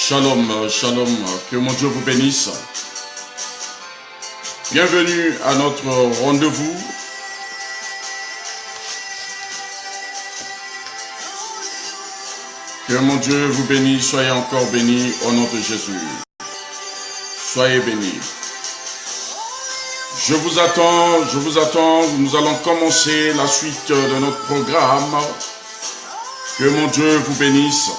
Shalom, shalom, que mon Dieu vous bénisse. Bienvenue à notre rendez-vous. Que mon Dieu vous bénisse, soyez encore bénis au nom de Jésus. Soyez bénis. Je vous attends, nous allons commencer la suite de notre programme. Que mon Dieu vous bénisse.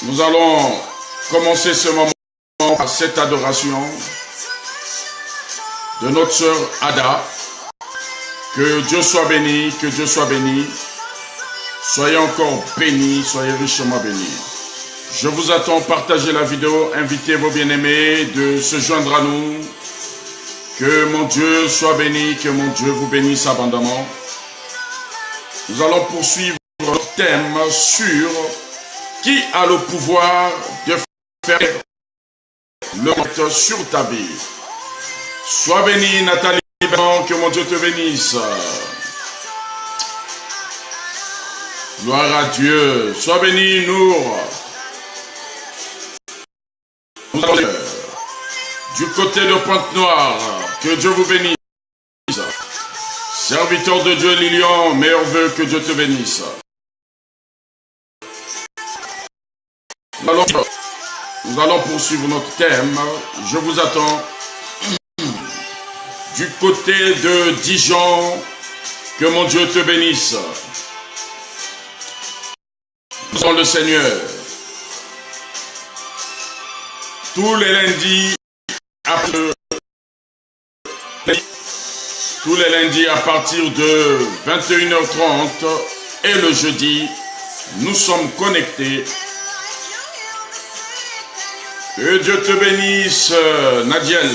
Nous allons commencer ce moment par cette adoration de notre sœur Ada. Que Dieu soit béni, que Dieu soit béni. Soyez encore bénis, soyez richement bénis. Je vous attends, partagez la vidéo, invitez vos bien-aimés de se joindre à nous. Que mon Dieu soit béni, que mon Dieu vous bénisse abondamment. Nous allons poursuivre notre thème sur qui a le pouvoir de faire le monde sur ta vie. Sois béni, Nathalie, que mon Dieu te bénisse. Gloire à Dieu. Sois béni, Nour. Du côté de Pointe-Noire, que Dieu vous bénisse. Serviteur de Dieu, Lilian, meilleurs vœux, que Dieu te bénisse. Nous allons poursuivre notre thème. Je vous attends. Du côté de Dijon, que mon Dieu te bénisse. Nous sommes le Seigneur. Tous les lundis, à partir de 21h30 et le jeudi, nous sommes connectés. Que Dieu te bénisse, Nadiel.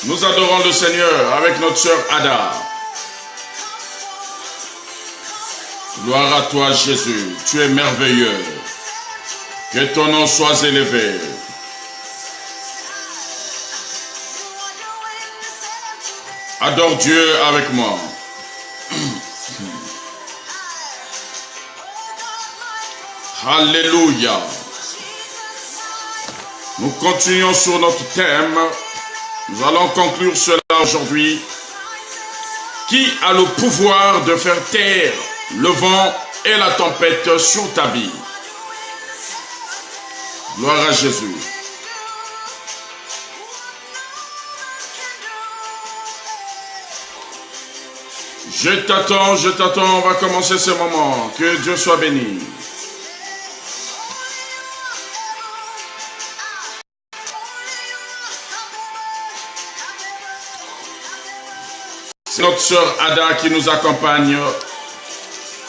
Nous adorons le Seigneur avec notre sœur Ada. Gloire à toi, Jésus. Tu es merveilleux. Que ton nom soit élevé. Adore Dieu avec moi. Alléluia. Nous continuons sur notre thème. Nous allons conclure cela aujourd'hui. Qui a le pouvoir de faire taire le vent et la tempête sur ta vie? Gloire à Jésus. Je t'attends, on va commencer ce moment. Que Dieu soit béni. C'est notre sœur Ada qui nous accompagne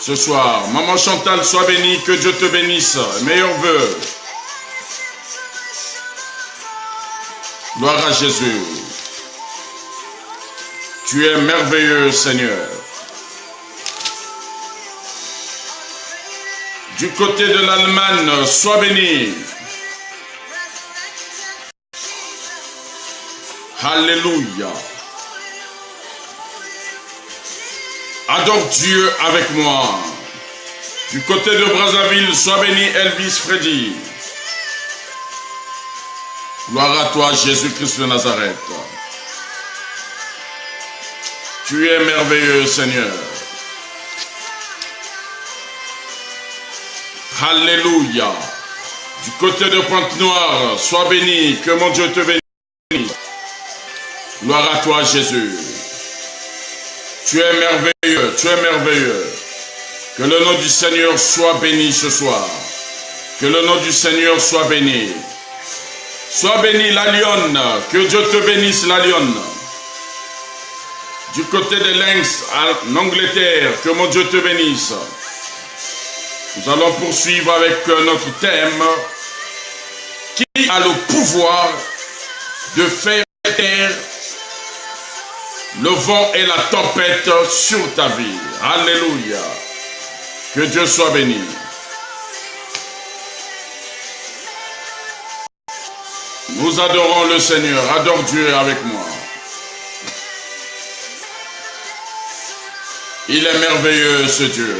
ce soir. Maman Chantal, sois bénie, que Dieu te bénisse. Meilleurs vœux. Gloire à Jésus. Tu es merveilleux, Seigneur. Du côté de l'Allemagne, sois béni. Alléluia. Adore Dieu avec moi. Du côté de Brazzaville, sois béni, Elvis Freddy. Gloire à toi, Jésus-Christ de Nazareth. Tu es merveilleux, Seigneur. Alléluia. Du côté de Pointe-Noire, sois béni, que mon Dieu te bénisse. Gloire à toi, Jésus. Tu es merveilleux, tu es merveilleux. Que le nom du Seigneur soit béni ce soir. Que le nom du Seigneur soit béni. Sois béni la lionne, que Dieu te bénisse la lionne. Du côté de Lens, en Angleterre, que mon Dieu te bénisse. Nous allons poursuivre avec notre thème. Qui a le pouvoir de faire taire le vent et la tempête sur ta vie? Alléluia. Que Dieu soit béni. Nous adorons le Seigneur. Adore Dieu avec moi. Il est merveilleux ce Dieu.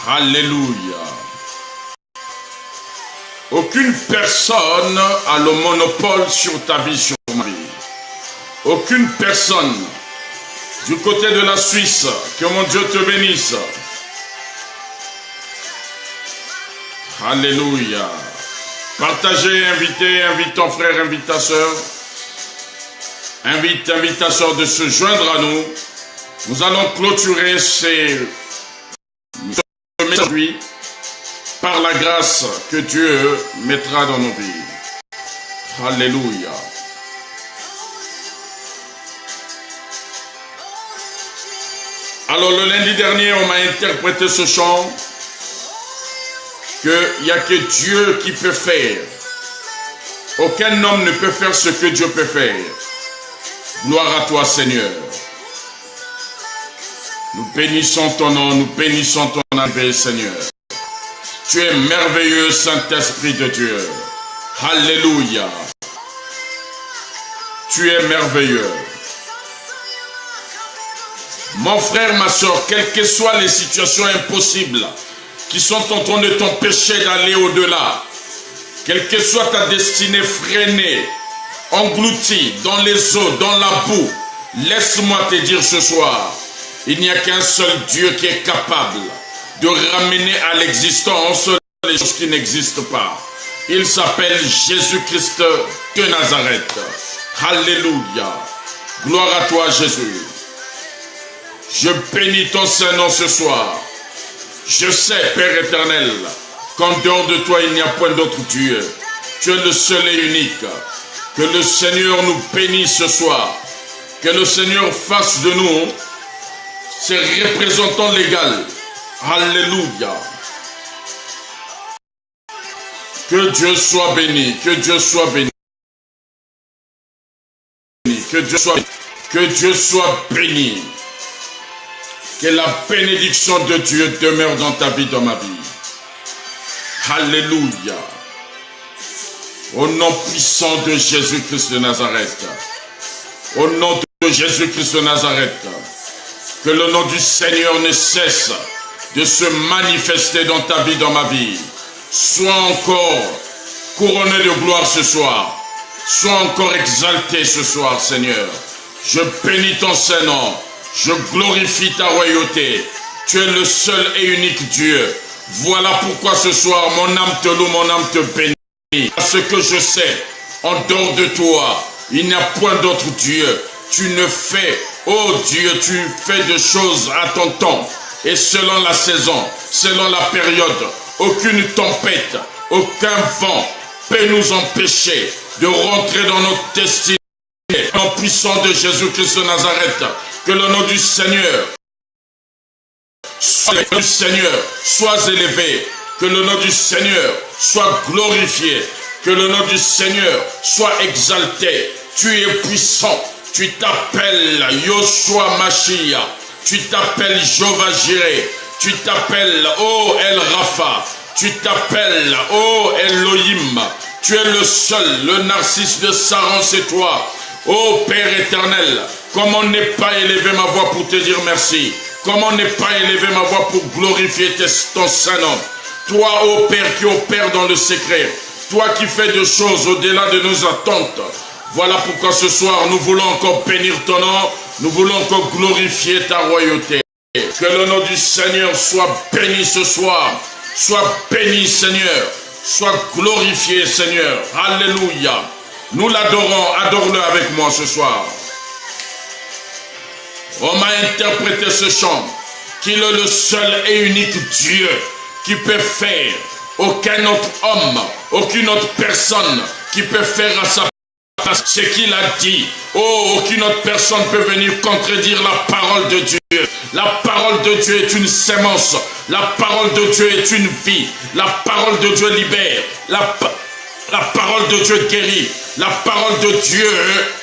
Alléluia. Aucune personne n'a le monopole sur ta vie, sur ma vie. Aucune personne du côté de la Suisse, que mon Dieu te bénisse. Alléluia. Partagez, invitez, invite ton frère, invite ta soeur. Invite ta soeur de se joindre à nous. Nous allons clôturer ces messages par la grâce que Dieu mettra dans nos vies. Alléluia. Alors le lundi dernier, on m'a interprété ce chant qu'il n'y a que Dieu qui peut faire. Aucun homme ne peut faire ce que Dieu peut faire. Gloire à toi, Seigneur. Nous bénissons ton nom, nous bénissons ton arrivée, Seigneur. Tu es merveilleux, Saint-Esprit de Dieu. Alléluia. Tu es merveilleux. Mon frère, ma soeur, quelles que soient les situations impossibles qui sont en train de t'empêcher d'aller au-delà, quelle que soit ta destinée freinée, engloutie dans les eaux, dans la boue, laisse-moi te dire ce soir, il n'y a qu'un seul Dieu qui est capable de ramener à l'existence les choses qui n'existent pas. Il s'appelle Jésus-Christ de Nazareth. Alléluia. Gloire à toi, Jésus. Je bénis ton Saint-Nom ce soir. Je sais, Père éternel, qu'en dehors de toi, il n'y a point d'autre Dieu. Tu es le seul et unique. Que le Seigneur nous bénisse ce soir. Que le Seigneur fasse de nous ses représentants légaux. Alléluia. Que Dieu soit béni. Que Dieu soit béni. Que Dieu soit béni. Que Dieu soit béni. Que la bénédiction de Dieu demeure dans ta vie, dans ma vie. Alléluia. Au nom puissant de Jésus-Christ de Nazareth. Au nom de Jésus-Christ de Nazareth. Que le nom du Seigneur ne cesse de se manifester dans ta vie, dans ma vie. Sois encore couronné de gloire ce soir. Sois encore exalté ce soir, Seigneur. Je bénis ton Saint-Nom. Je glorifie ta royauté. Tu es le seul et unique Dieu. Voilà pourquoi ce soir, mon âme te loue, mon âme te bénit. Parce que je sais, en dehors de toi, il n'y a point d'autre Dieu. Tu ne fais, oh Dieu, tu fais des choses à ton temps. Et selon la saison, selon la période, aucune tempête, aucun vent peut nous empêcher de rentrer dans notre destinée. En puissant de Jésus-Christ de Nazareth, que le nom du Seigneur soit élevé, que le nom du Seigneur soit glorifié, que le nom du Seigneur soit exalté. Tu es puissant, tu t'appelles Yoshua Mashiach, tu t'appelles Jéhovah Jireh, tu t'appelles El Rapha, tu t'appelles Elohim, tu es le seul, le narcisse de Saran, c'est toi. Ô Père éternel, comment ne pas élever ma voix pour te dire merci? Comment ne pas élever ma voix pour glorifier ton Saint-Nom? Toi, ô Père, qui opère dans le secret, toi qui fais des choses au-delà de nos attentes. Voilà pourquoi ce soir, nous voulons encore bénir ton nom, nous voulons encore glorifier ta royauté. Que le nom du Seigneur soit béni ce soir, soit béni Seigneur, soit glorifié Seigneur. Alléluia. Nous l'adorons, adore-le avec moi ce soir. On m'a interprété ce chant, qu'il est le seul et unique Dieu qui peut faire. Aucun autre homme, aucune autre personne qui peut faire à sa place ce qu'il a dit. Oh, aucune autre personne peut venir contredire la parole de Dieu. La parole de Dieu est une sémence. La parole de Dieu est une vie. La parole de Dieu libère. La parole de Dieu guérit. La parole de Dieu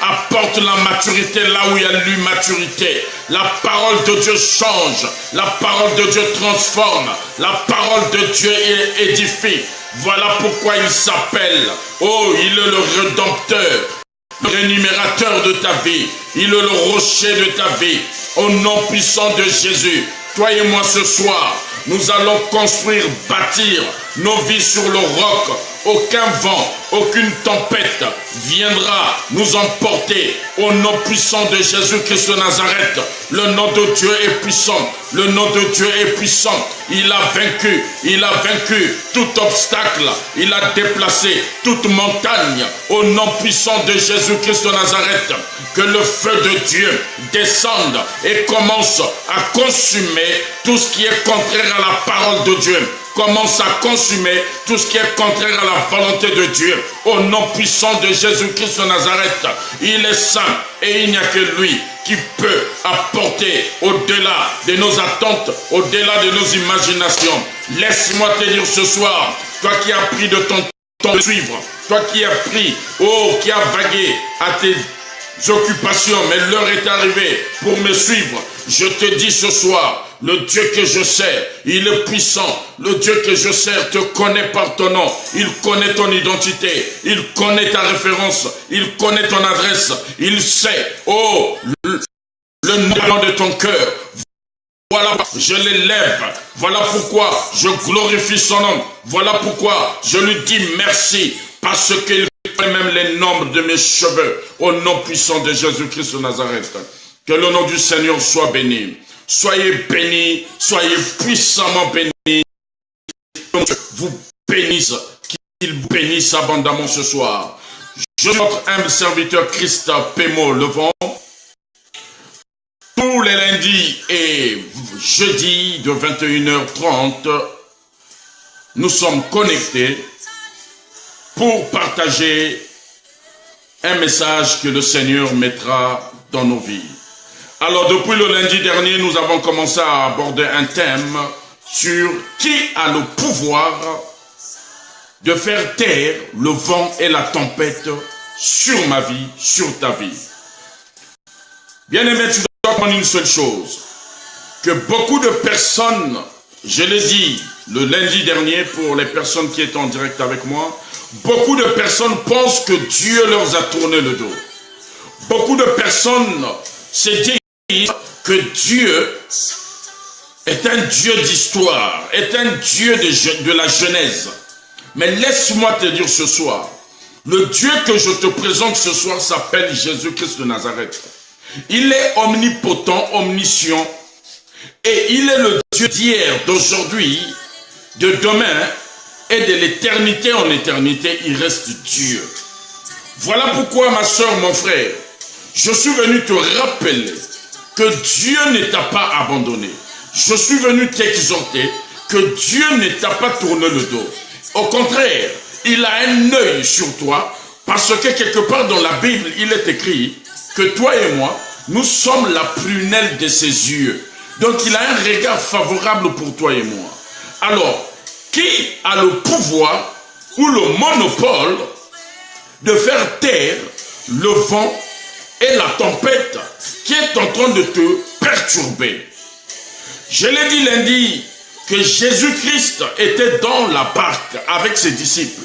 apporte la maturité là où il y a l'immaturité. La parole de Dieu change. La parole de Dieu transforme. La parole de Dieu édifie. Voilà pourquoi il s'appelle. Oh, il est le rédempteur, le rémunérateur de ta vie. Il est le rocher de ta vie. Au nom puissant de Jésus, Toi et moi ce soir, nous allons construire, bâtir nos vies sur le roc. Aucun vent, aucune tempête viendra nous emporter au nom puissant de Jésus-Christ de Nazareth. Le nom de Dieu est puissant. Le nom de Dieu est puissant. Il a vaincu tout obstacle. Il a déplacé toute montagne au nom puissant de Jésus-Christ de Nazareth. Que le feu de Dieu descende et commence à consumer tout ce qui est contraire à la parole de Dieu. Commence à consumer tout ce qui est contraire à la volonté de Dieu. Au nom puissant de Jésus-Christ de Nazareth, il est saint et il n'y a que lui qui peut apporter au-delà de nos attentes, au-delà de nos imaginations. Laisse-moi te dire ce soir, toi qui as pris de ton temps de suivre, toi qui as pris, qui as vagué à tes occupations, mais l'heure est arrivée pour me suivre. Je te dis ce soir, le Dieu que je sers, il est puissant. Le Dieu que je sers te connaît par ton nom. Il connaît ton identité. Il connaît ta référence. Il connaît ton adresse. Il sait, le nom de ton cœur. Voilà, je l'élève. Voilà pourquoi je glorifie son nom. Voilà pourquoi je lui dis merci. Parce qu'il connaît même les nombres de mes cheveux. Au nom puissant de Jésus-Christ de Nazareth. Que le nom du Seigneur soit béni. Soyez bénis, soyez puissamment bénis. Vous bénisse, qu'il vous bénisse abondamment ce soir. Je suis votre humble serviteur Christ Pémo Levant. Tous les lundis et jeudis de 21h30, nous sommes connectés pour partager un message que le Seigneur mettra dans nos vies. Alors, depuis le lundi dernier, nous avons commencé à aborder un thème sur qui a le pouvoir de faire taire le vent et la tempête sur ma vie, sur ta vie. Bien-aimé, tu dois comprendre une seule chose, que beaucoup de personnes, je l'ai dit le lundi dernier pour les personnes qui étaient en direct avec moi, beaucoup de personnes pensent que Dieu leur a tourné le dos. Beaucoup de personnes se disent que Dieu est un Dieu d'histoire, est un Dieu de la Genèse. Mais laisse-moi te dire ce soir, le Dieu que je te présente ce soir s'appelle Jésus-Christ de Nazareth. Il est omnipotent, omniscient, et il est le Dieu d'hier, d'aujourd'hui, de demain, et de l'éternité en éternité, il reste Dieu. Voilà pourquoi, ma soeur, mon frère, je suis venu te rappeler que Dieu ne t'a pas abandonné. Je suis venu t'exhorter que Dieu ne t'a pas tourné le dos. Au contraire, il a un œil sur toi parce que quelque part dans la Bible, il est écrit que toi et moi, nous sommes la prunelle de ses yeux. Donc il a un regard favorable pour toi et moi. Alors, qui a le pouvoir ou le monopole de faire taire le vent et la tempête qui est en train de te perturber? Je l'ai dit lundi que Jésus-Christ était dans la barque avec ses disciples.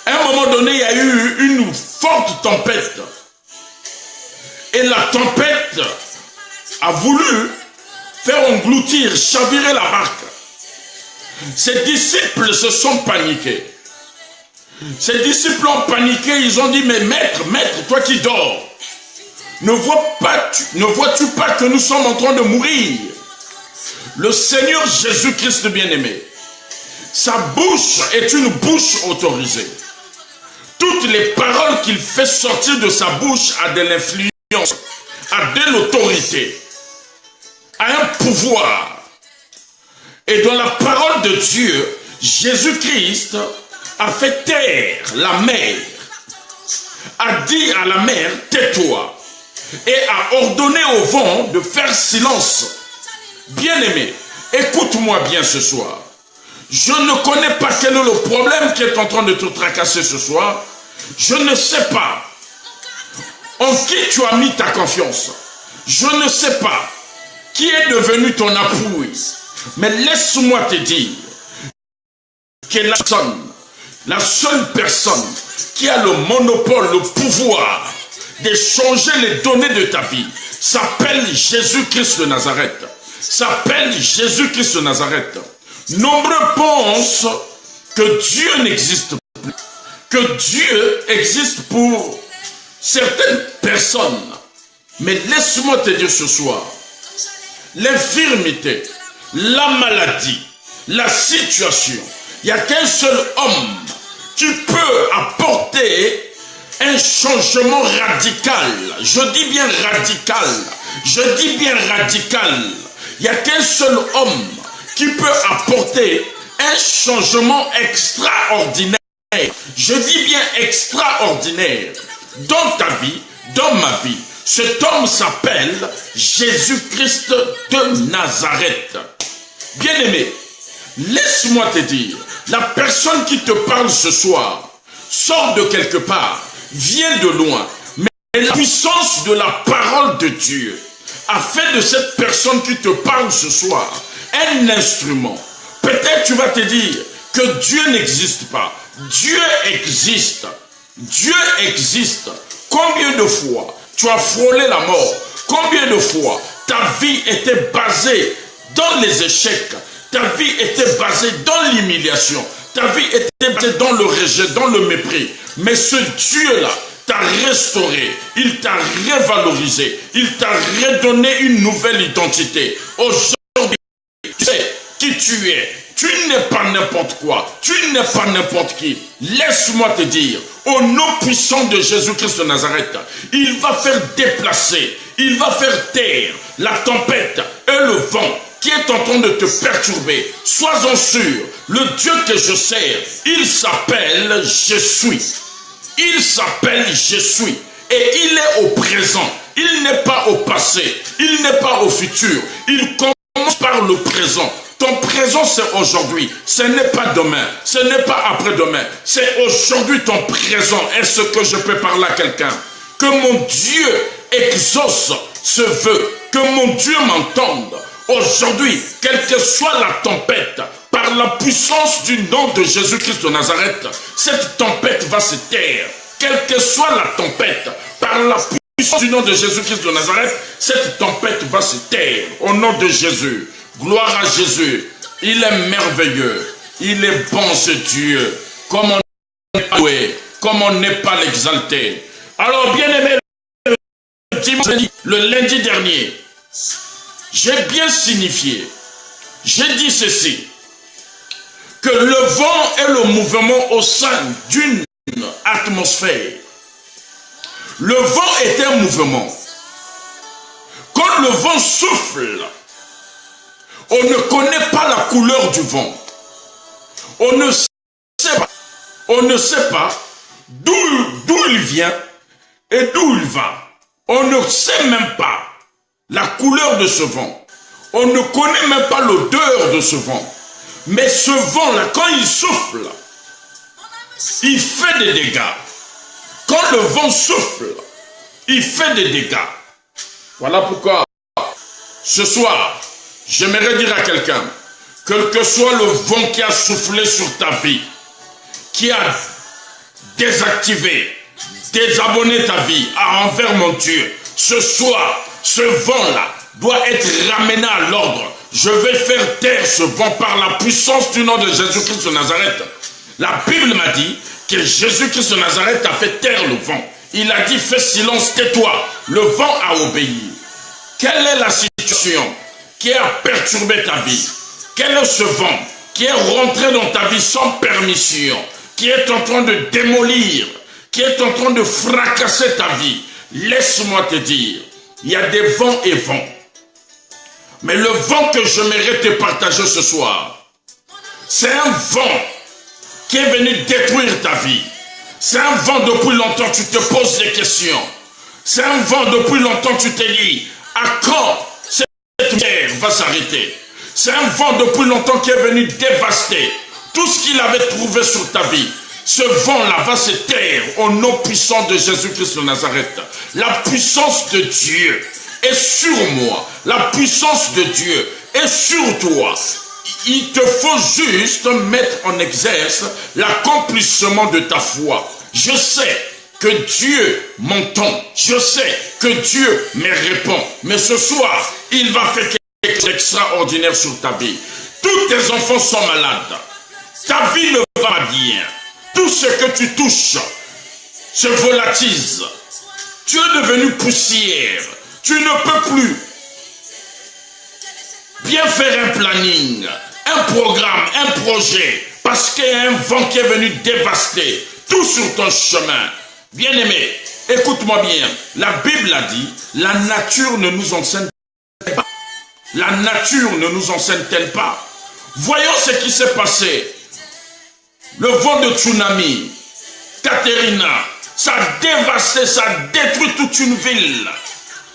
À un moment donné, il y a eu une forte tempête. Et la tempête a voulu faire engloutir, chavirer la barque. Ses disciples se sont paniqués. Ses disciples ont paniqué, ils ont dit, mais maître, toi qui dors, ne vois-tu pas que nous sommes en train de mourir? Le Seigneur Jésus-Christ bien-aimé, sa bouche est une bouche autorisée. Toutes les paroles qu'il fait sortir de sa bouche a de l'influence, a de l'autorité, a un pouvoir. Et dans la parole de Dieu, Jésus-Christ a fait taire la mer, a dit à la mer, tais-toi, et a ordonné au vent de faire silence. Bien-aimé, écoute-moi bien ce soir. Je ne connais pas quel est le problème qui est en train de te tracasser ce soir. Je ne sais pas en qui tu as mis ta confiance. Je ne sais pas qui est devenu ton appui. Mais laisse-moi te dire que la seule personne qui a le monopole, le pouvoir de changer les données de ta vie s'appelle Jésus-Christ de Nazareth. s'appelle Jésus-Christ de Nazareth. Nombreux pensent que Dieu n'existe plus, que Dieu existe pour certaines personnes. Mais laisse-moi te dire ce soir, l'infirmité, la maladie, la situation, il n'y a qu'un seul homme qui peut apporter un changement radical. Je dis bien radical. Je dis bien radical. Il n'y a qu'un seul homme qui peut apporter un changement extraordinaire. Je dis bien extraordinaire. Dans ta vie, dans ma vie. Cet homme s'appelle Jésus-Christ de Nazareth. Bien-aimé, laisse-moi te dire, la personne qui te parle ce soir sort de quelque part, vient de loin, mais la puissance de la parole de Dieu a fait de cette personne qui te parle ce soir un instrument. Peut-être tu vas te dire que Dieu n'existe pas. Dieu existe. Dieu existe. Combien de fois tu as frôlé la mort? Combien de fois ta vie était basée dans les échecs? Ta vie était basée dans l'humiliation. Ta vie était basée dans le rejet, dans le mépris. Mais ce Dieu-là t'a restauré. Il t'a révalorisé. Il t'a redonné une nouvelle identité. Aujourd'hui, tu sais qui tu es. Tu n'es pas n'importe quoi. Tu n'es pas n'importe qui. Laisse-moi te dire, au nom puissant de Jésus-Christ de Nazareth, il va faire déplacer, il va faire taire la tempête et le vent qui est en train de te perturber. Sois-en sûr, le Dieu que je sers, il s'appelle Je suis. Il s'appelle Je suis. Et il est au présent. Il n'est pas au passé. Il n'est pas au futur. Il commence par le présent. Ton présent, c'est aujourd'hui. Ce n'est pas demain. Ce n'est pas après-demain. C'est aujourd'hui ton présent. Est-ce que je peux parler à quelqu'un? Que mon Dieu exauce ce vœu. Que mon Dieu m'entende. Aujourd'hui, quelle que soit la tempête, par la puissance du nom de Jésus-Christ de Nazareth, cette tempête va se taire. Quelle que soit la tempête, par la puissance du nom de Jésus-Christ de Nazareth, cette tempête va se taire. Au nom de Jésus. Gloire à Jésus. Il est merveilleux. Il est bon ce Dieu. Comme on n'est pas loué, comme on n'est pas l'exalté. Alors bien aimé, le lundi dernier, j'ai bien signifié, j'ai dit ceci, que le vent est le mouvement au sein d'une atmosphère. Le vent est un mouvement. Quand le vent souffle, on ne connaît pas la couleur du vent. On ne sait pas d'où il vient et d'où il va. On ne sait même pas la couleur de ce vent. On ne connaît même pas l'odeur de ce vent. Mais ce vent-là, quand il souffle, il fait des dégâts. Quand le vent souffle, il fait des dégâts. Voilà pourquoi, ce soir, j'aimerais dire à quelqu'un, quel que soit le vent qui a soufflé sur ta vie, qui a désactivé, désabonné ta vie envers mon Dieu, ce soir, ce vent-là doit être ramené à l'ordre. Je vais faire taire ce vent par la puissance du nom de Jésus-Christ de Nazareth. La Bible m'a dit que Jésus-Christ de Nazareth a fait taire le vent. Il a dit, fais silence, tais-toi. Le vent a obéi. Quelle est la situation qui a perturbé ta vie? Quel est ce vent qui est rentré dans ta vie sans permission, qui est en train de démolir, qui est en train de fracasser ta vie? Laisse-moi te dire, il y a des vents et vents. Mais le vent que j'aimerais te partager ce soir, c'est un vent qui est venu détruire ta vie. C'est un vent depuis longtemps, tu te poses des questions. C'est un vent depuis longtemps, tu te dis, à quand cette guerre va s'arrêter? C'est un vent depuis longtemps qui est venu dévaster tout ce qu'il avait trouvé sur ta vie. Ce vent-là va se taire au nom puissant de Jésus-Christ de Nazareth. La puissance de Dieu est sur moi. La puissance de Dieu est sur toi. Il te faut juste mettre en exerce l'accomplissement de ta foi. Je sais que Dieu m'entend. Je sais que Dieu me répond. Mais ce soir, il va faire quelque extraordinaire sur ta vie. Tous tes enfants sont malades. Ta vie ne va pas bien. Tout ce que tu touches se volatise. Tu es devenu poussière. Tu ne peux plus bien faire un planning, un programme, un projet, parce qu'il y a un vent qui est venu dévaster tout sur ton chemin. Bien-aimé, écoute-moi bien. La Bible a dit, la nature ne nous enseigne pas. La nature ne nous enseigne-t-elle pas? Voyons ce qui s'est passé. Le vent de tsunami, Katerina, ça a dévasté, ça a détruit toute une ville,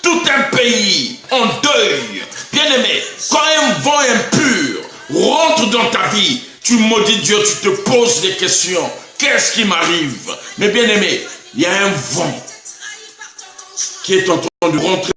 tout un pays en deuil. Bien-aimé, quand un vent impur rentre dans ta vie, tu maudis Dieu, tu te poses des questions. Qu'est-ce qui m'arrive? Mais bien-aimé, il y a un vent qui est en train de rentrer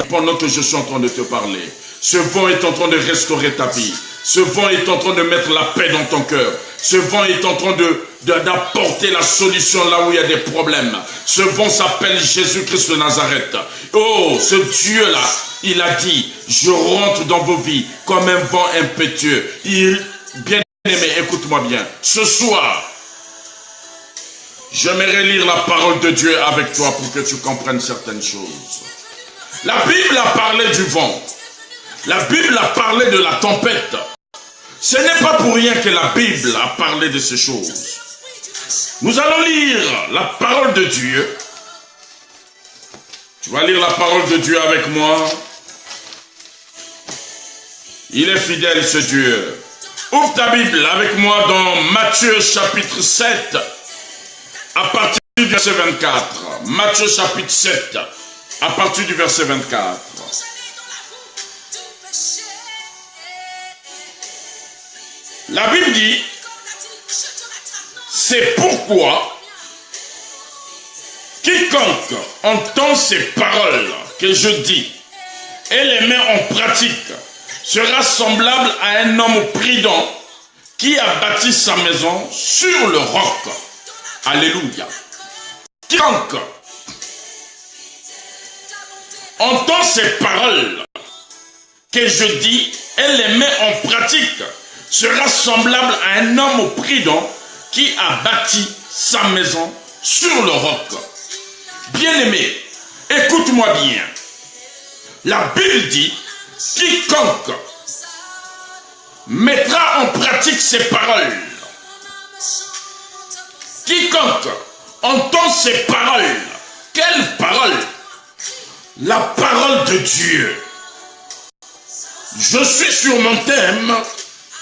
pendant que je suis en train de te parler. Ce vent est en train de restaurer ta vie. Ce vent est en train de mettre la paix dans ton cœur. Ce vent est en train d'apporter la solution là où il y a des problèmes. Ce vent s'appelle Jésus-Christ de Nazareth. Oh, ce Dieu-là, il a dit, je rentre dans vos vies comme un vent impétueux. Bien-aimé, écoute-moi bien. Ce soir, j'aimerais lire la parole de Dieu avec toi pour que tu comprennes certaines choses. La Bible a parlé du vent. La Bible a parlé de la tempête. Ce n'est pas pour rien que la Bible a parlé de ces choses. Nous allons lire la parole de Dieu. Tu vas lire la parole de Dieu avec moi. Il est fidèle, ce Dieu. Ouvre ta Bible avec moi dans Matthieu chapitre 7, à partir du verset 24. Matthieu chapitre 7, à partir du verset 24. La Bible dit, c'est pourquoi quiconque entend ces paroles que je dis et les met en pratique sera semblable à un homme prudent qui a bâti sa maison sur le roc. Alléluia. Quiconque entend ces paroles que je dis et les met en pratique sera semblable à un homme prudent qui a bâti sa maison sur le roc. Bien-aimé, écoute-moi bien. La Bible dit, quiconque mettra en pratique ces paroles, quiconque entend ces paroles, quelle parole? La parole de Dieu. Je suis sur mon thème,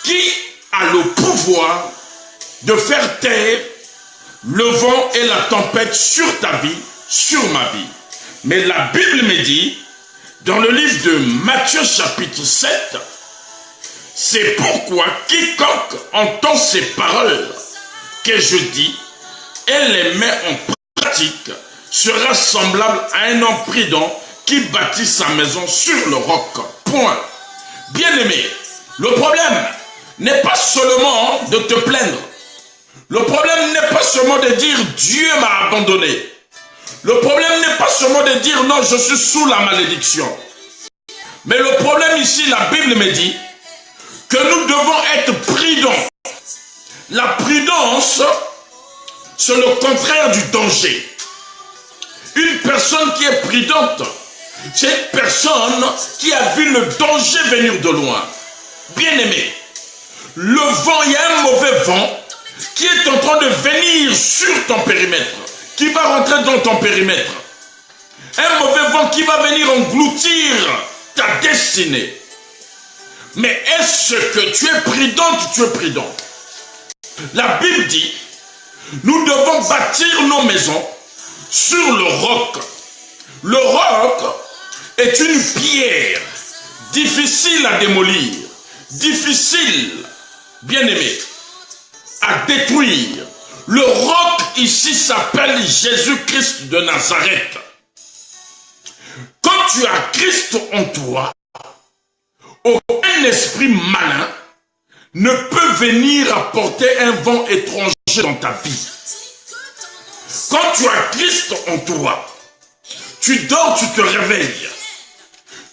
qui a le pouvoir de faire taire le vent et la tempête sur ta vie, sur ma vie. Mais la Bible me dit, dans le livre de Matthieu chapitre 7, c'est pourquoi quiconque entend ces paroles que je dis et les met en pratique sera semblable à un homme prudent qui bâtit sa maison sur le roc. Point. Bien-aimé, le problème n'est pas seulement de te plaindre. Le problème n'est pas seulement de dire Dieu m'a abandonné. Le problème n'est pas seulement de dire non, je suis sous la malédiction. Mais le problème ici, la Bible me dit que nous devons être prudents. La prudence, c'est le contraire du danger. Une personne qui est prudente, c'est une personne qui a vu le danger venir de loin. Bien-aimé, le vent, il y a un mauvais vent qui est en train de venir sur ton périmètre, qui va rentrer dans ton périmètre. Un mauvais vent qui va venir engloutir ta destinée. Mais est-ce que tu es prudente, tu es prudent? La Bible dit, nous devons bâtir nos maisons sur le roc. Le roc est une pierre difficile à démolir, difficile, bien-aimé, à détruire. Le roc ici s'appelle Jésus-Christ de Nazareth. Quand tu as Christ en toi, aucun esprit malin ne peut venir apporter un vent étranger dans ta vie. Quand tu as Christ en toi, tu dors, tu te réveilles.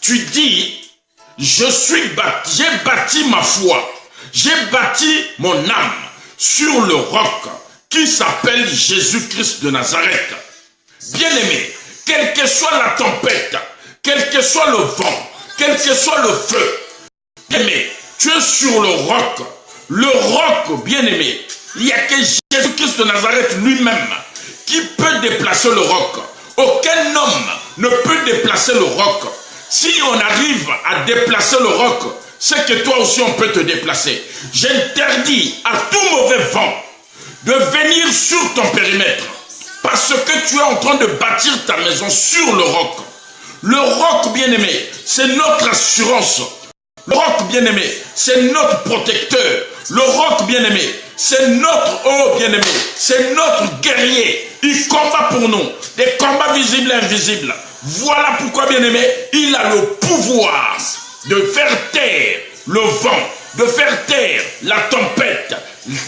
Tu dis, j'ai bâti ma foi, j'ai bâti mon âme sur le roc qui s'appelle Jésus-Christ de Nazareth. Bien-aimé, quelle que soit la tempête, quel que soit le vent, quel que soit le feu, bien-aimé, tu es sur le roc, bien-aimé. Il n'y a que Jésus-Christ de Nazareth lui-même qui peut déplacer le roc. Aucun homme ne peut déplacer le roc. Si on arrive à déplacer le roc, c'est que toi aussi on peut te déplacer. J'interdis à tout mauvais vent de venir sur ton périmètre parce que tu es en train de bâtir ta maison sur le roc. Le roc, bien-aimé, c'est notre assurance. Le roc, bien-aimé, c'est notre protecteur. Le roc, bien-aimé, c'est notre bien-aimé, c'est notre guerrier. Il combat pour nous, des combats visibles et invisibles. Voilà pourquoi, bien-aimé, il a le pouvoir de faire taire le vent, de faire taire la tempête.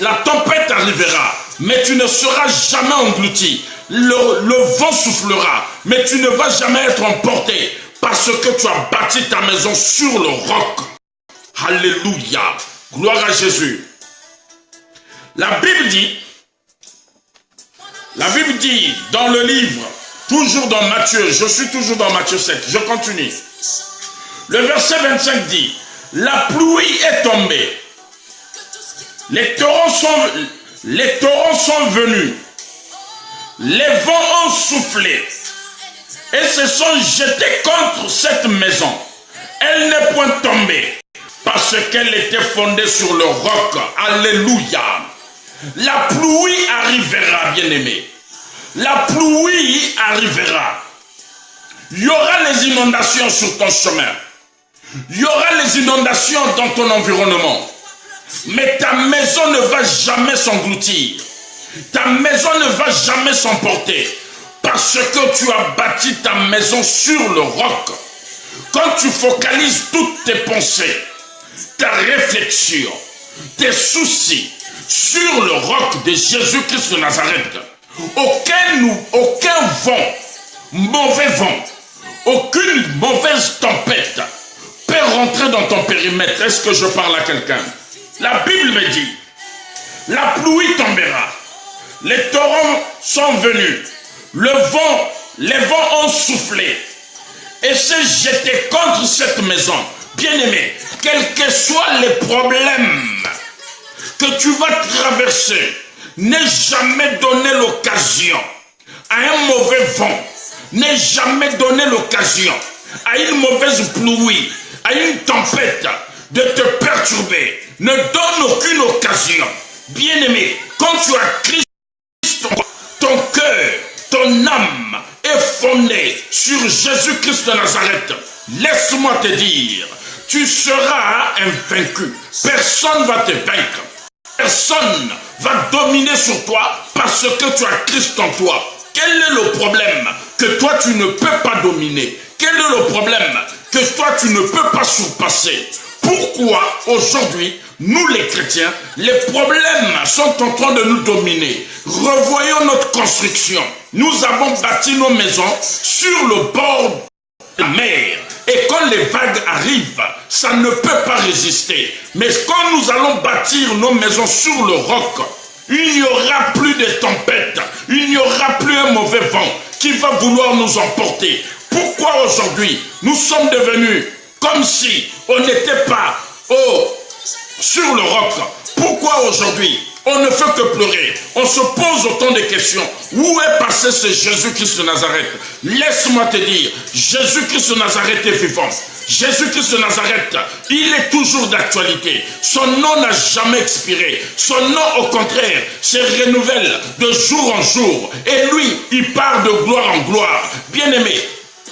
La tempête arrivera, mais tu ne seras jamais englouti. Le vent soufflera, mais tu ne vas jamais être emporté parce que tu as bâti ta maison sur le roc. Alléluia, gloire à Jésus. La Bible dit dans le livre, toujours dans Matthieu, je suis toujours dans Matthieu 7, je continue. Le verset 25 dit, la pluie est tombée, les torrents sont venus, les vents ont soufflé et se sont jetés contre cette maison. Elle n'est point tombée parce qu'elle était fondée sur le roc. Alléluia. La pluie arrivera, bien-aimé. La pluie arrivera. Il y aura les inondations sur ton chemin. Il y aura les inondations dans ton environnement. Mais ta maison ne va jamais s'engloutir. Ta maison ne va jamais s'emporter. Parce que tu as bâti ta maison sur le roc. Quand tu focalises toutes tes pensées, ta réflexion, tes soucis sur le roc de Jésus-Christ de Nazareth, aucun vent, mauvais vent, aucune mauvaise tempête peut rentrer dans ton périmètre. Est-ce que je parle à quelqu'un? La Bible me dit, la pluie tombera, les torrents sont venus, les vents ont soufflé et s'est jeté contre cette maison. Bien-aimé, quels que soient les problèmes que tu vas traverser, n'aie jamais donné l'occasion à un mauvais vent, n'aie jamais donné l'occasion à une mauvaise pluie, à une tempête de te perturber. Ne donne aucune occasion. Bien-aimé, quand tu as Christ, ton cœur, ton âme est fondée sur Jésus-Christ de Nazareth. Laisse-moi te dire, tu seras invaincu. Personne ne va te vaincre. Personne va dominer sur toi parce que tu as Christ en toi. Quel est le problème que toi tu ne peux pas dominer? Quel est le problème que toi tu ne peux pas surpasser? Pourquoi aujourd'hui, nous les chrétiens, les problèmes sont en train de nous dominer? Revoyons notre construction. Nous avons bâti nos maisons sur le bord de la mer. Et quand les vagues arrivent, ça ne peut pas résister. Mais quand nous allons bâtir nos maisons sur le roc, il n'y aura plus de tempêtes, il n'y aura plus un mauvais vent qui va vouloir nous emporter. Pourquoi aujourd'hui nous sommes devenus comme si on n'était pas sur le roc? Pourquoi aujourd'hui on ne fait que pleurer? On se pose autant de questions. Où est passé ce Jésus-Christ de Nazareth? Laisse-moi te dire, Jésus-Christ de Nazareth est vivant. Jésus-Christ de Nazareth, il est toujours d'actualité. Son nom n'a jamais expiré. Son nom, au contraire, se renouvelle de jour en jour. Et lui, il part de gloire en gloire. Bien-aimé,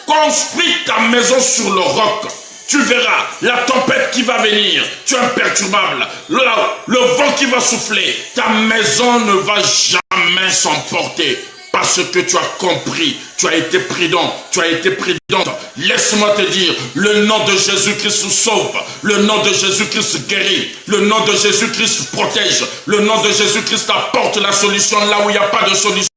construis ta maison sur le roc. Tu verras la tempête qui va venir, tu es imperturbable. Le vent qui va souffler, ta maison ne va jamais s'emporter. Parce que tu as compris, tu as été prudent, tu as été prudente. Laisse-moi te dire, le nom de Jésus-Christ sauve, le nom de Jésus-Christ guérit, le nom de Jésus-Christ protège, le nom de Jésus-Christ apporte la solution là où il n'y a pas de solution.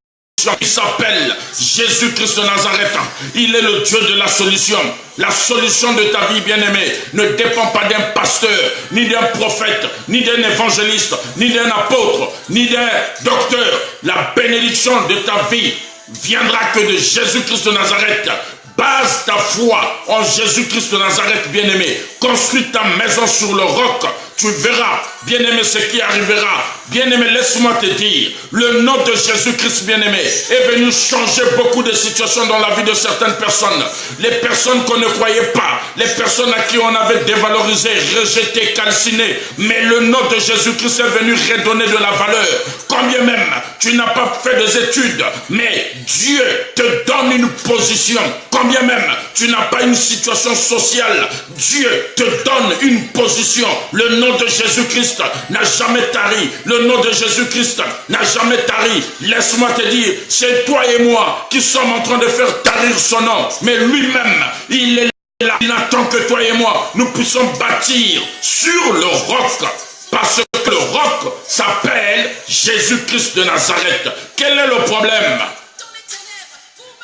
Il s'appelle Jésus-Christ de Nazareth. Il est le Dieu de la solution. La solution de ta vie, bien-aimée, ne dépend pas d'un pasteur, ni d'un prophète, ni d'un évangéliste, ni d'un apôtre, ni d'un docteur. La bénédiction de ta vie viendra que de Jésus-Christ de Nazareth. Base ta foi en Jésus-Christ de Nazareth, bien-aimé. Construis ta maison sur le roc. Tu verras, bien-aimé, ce qui arrivera. Bien-aimé, laisse-moi te dire, le nom de Jésus-Christ, bien-aimé, est venu changer beaucoup de situations dans la vie de certaines personnes. Les personnes qu'on ne croyait pas, les personnes à qui on avait dévalorisé, rejeté, calciné. Mais le nom de Jésus-Christ est venu redonner de la valeur. Combien même tu n'as pas fait des études, mais Dieu te donne une position. Combien même tu n'as pas une situation sociale, Dieu te donne une position. Le nom de Jésus-Christ n'a jamais tari. Le nom de Jésus-Christ n'a jamais tari. Laisse-moi te dire, c'est toi et moi qui sommes en train de faire tarir son nom. Mais lui-même, il est là. Il attend que toi et moi, nous puissions bâtir sur le roc. Parce que le roc s'appelle Jésus-Christ de Nazareth. Quel est le problème?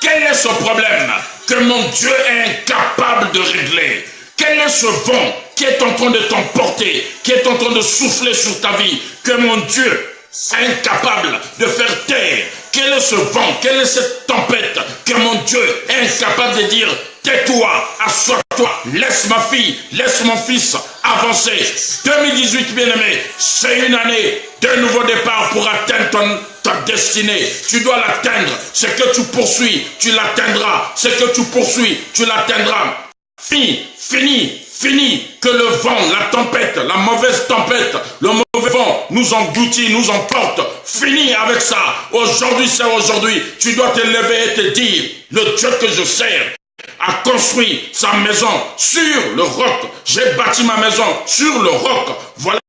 Quel est ce problème que mon Dieu est incapable de régler? Quel est ce vent qui est en train de t'emporter, qui est en train de souffler sur ta vie, que mon Dieu est incapable de faire taire? Quel est ce vent, quelle est cette tempête que mon Dieu est incapable de dire, tais-toi, assois-toi, laisse ma fille, laisse mon fils avancer? 2018, bien-aimé, c'est une année de nouveau départ pour atteindre ta destinée. Tu dois l'atteindre. Ce que tu poursuis, tu l'atteindras. Ce que tu poursuis, tu l'atteindras. Fini, que le vent, la tempête, la mauvaise tempête, le mauvais vent nous engloutit, nous emporte. Fini avec ça. Aujourd'hui, c'est aujourd'hui. Tu dois te lever et te dire, le Dieu que je sers a construit sa maison sur le roc. J'ai bâti ma maison sur le roc. Voilà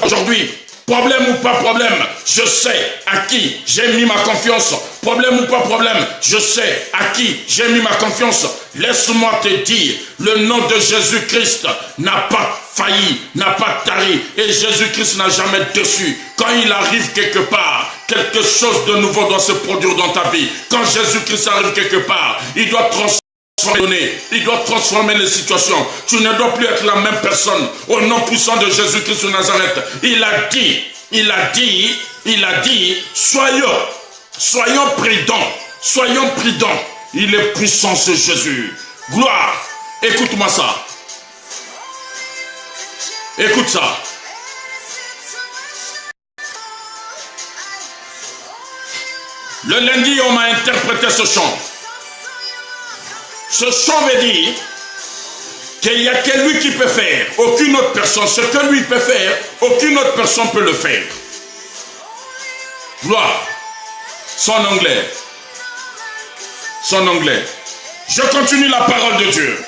aujourd'hui. Problème ou pas problème, je sais à qui j'ai mis ma confiance. Problème ou pas problème, je sais à qui j'ai mis ma confiance. Laisse-moi te dire, le nom de Jésus-Christ n'a pas failli, n'a pas tari. Et Jésus-Christ n'a jamais déçu. Quand il arrive quelque part, quelque chose de nouveau doit se produire dans ta vie. Quand Jésus-Christ arrive quelque part, il doit il doit transformer les situations. Tu ne dois plus être la même personne. Au nom puissant de Jésus-Christ de Nazareth, il a dit, soyons prudents. Il est puissant ce Jésus. Gloire. Écoute-moi ça. Écoute ça. Le lundi, on m'a interprété ce chant. Ce chant veut dire qu'il n'y a que lui qui peut faire. Aucune autre personne. Ce que lui peut faire, aucune autre personne peut le faire. Gloire. Son anglais. Je continue la parole de Dieu.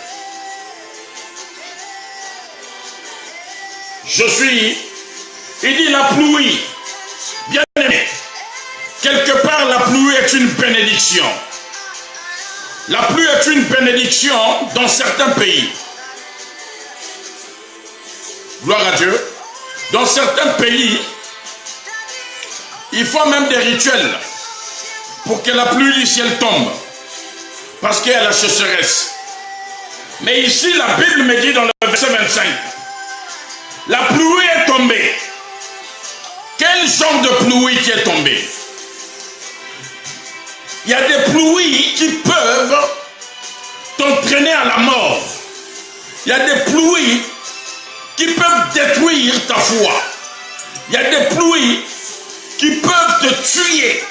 Il dit la pluie. Bien aimé. Quelque part, la pluie est une bénédiction. La pluie est une bénédiction dans certains pays. Gloire à Dieu. Dans certains pays, il faut même des rituels pour que la pluie du ciel tombe. Parce qu'il y a la sécheresse. Mais ici, la Bible me dit dans le verset 25, la pluie est tombée. Quel genre de pluie qui est tombée? Il y a des pluies qui peuvent t'entraîner à la mort. Il y a des pluies qui peuvent détruire ta foi. Il y a des pluies qui peuvent te tuer.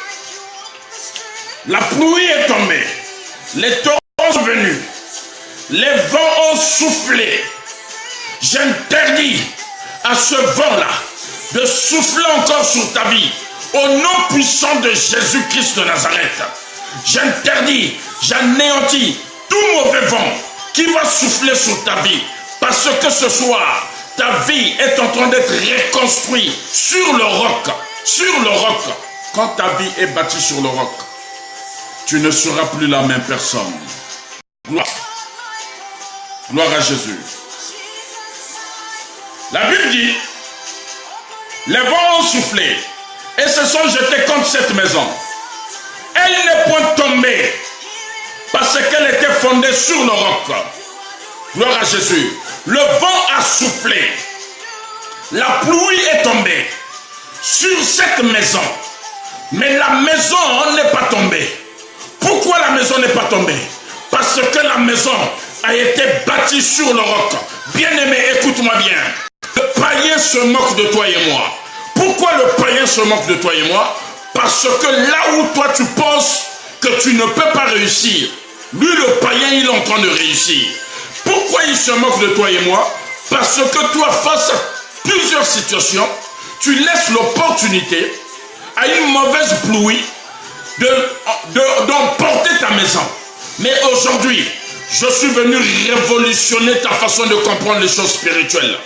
La pluie est tombée. Les torrents sont venus. Les vents ont soufflé. J'interdis à ce vent-là de souffler encore sur ta vie. Au nom puissant de Jésus-Christ de Nazareth, j'interdis, j'anéantis tout mauvais vent qui va souffler sur ta vie. Parce que ce soir, ta vie est en train d'être reconstruite sur le roc. Sur le roc. Quand ta vie est bâtie sur le roc, tu ne seras plus la même personne. Gloire à Jésus. La Bible dit, les vents ont soufflé et se sont jetés contre cette maison. Et Elle n'est point tombée parce qu'elle était fondée sur le roc. Gloire à Jésus. Le vent a soufflé. La pluie est tombée sur cette maison. Mais la maison n'est pas tombée. Pourquoi la maison n'est pas tombée? Parce que la maison a été bâtie sur le roc. Bien-aimé, écoute-moi bien. Le païen se moque de toi et moi. Pourquoi le païen se moque de toi et moi? Parce que là où toi tu penses que tu ne peux pas réussir, lui le païen il est en train de réussir. Pourquoi il se moque de toi et moi? Parce que toi, face à plusieurs situations, tu laisses l'opportunité à une mauvaise pluie d'emporter ta maison. Mais aujourd'hui, je suis venu révolutionner ta façon de comprendre les choses spirituelles.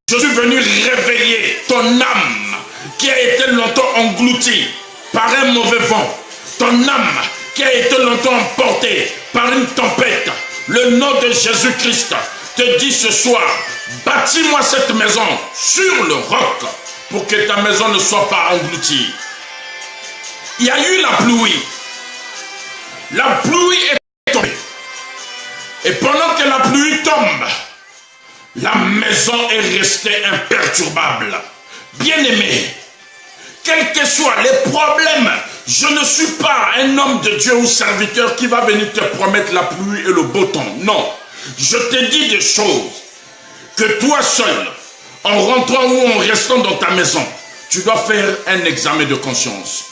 Je suis venu réveiller ton âme qui a été longtemps engloutie par un mauvais vent. Ton âme qui a été longtemps emportée par une tempête. Le nom de Jésus-Christ te dit ce soir, bâtis-moi cette maison sur le roc pour que ta maison ne soit pas engloutie. Il y a eu la pluie. La pluie est tombée. Et pendant que la pluie tombe, la maison est restée imperturbable. Bien-aimé, quels que soient les problèmes, je ne suis pas un homme de Dieu ou serviteur qui va venir te promettre la pluie et le beau temps. Non, je te dis des choses que toi seul, en rentrant ou en restant dans ta maison, tu dois faire un examen de conscience.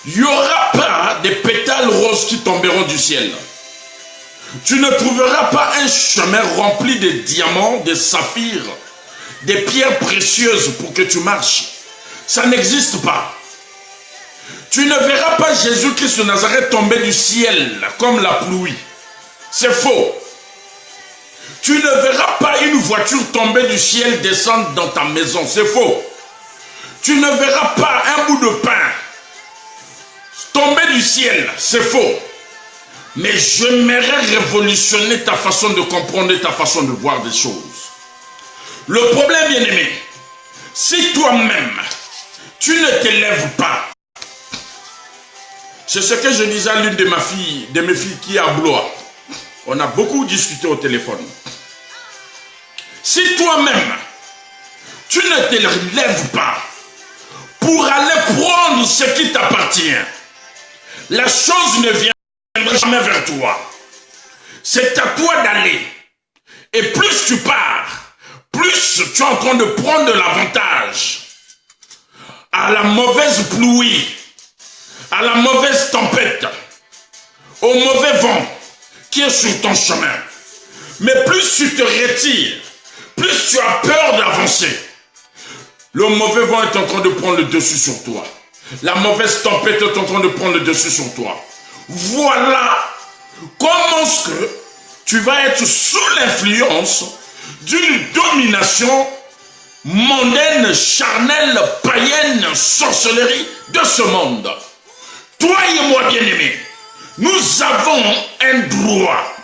Il n'y aura pas des pétales roses qui tomberont du ciel. Tu ne trouveras pas un chemin rempli de diamants, de saphirs, des pierres précieuses pour que tu marches. Ça n'existe pas. Tu ne verras pas Jésus-Christ de Nazareth tomber du ciel comme la pluie. C'est faux. Tu ne verras pas une voiture tomber du ciel descendre dans ta maison. C'est faux. Tu ne verras pas un bout de pain tomber du ciel. C'est faux. Mais j'aimerais révolutionner ta façon de comprendre et ta façon de voir des choses. Le problème, bien-aimé, si toi-même, tu ne t'élèves pas, c'est ce que je disais à l'une de mes filles qui est à Blois. On a beaucoup discuté au téléphone. Si toi-même, tu ne t'élèves pas pour aller prendre ce qui t'appartient, la chose ne viendra jamais vers toi. C'est à toi d'aller. Et plus tu pars, plus tu es en train de prendre de l'avantage à la mauvaise pluie, à la mauvaise tempête, au mauvais vent qui est sur ton chemin. Mais plus tu te retires, plus tu as peur d'avancer. Le mauvais vent est en train de prendre le dessus sur toi. La mauvaise tempête est en train de prendre le dessus sur toi. Voilà comment est-ce que tu vas être sous l'influence d'une domination mondaine, charnelle, païenne, sorcellerie de ce monde. Toi et moi, bien-aimés, nous avons un droit.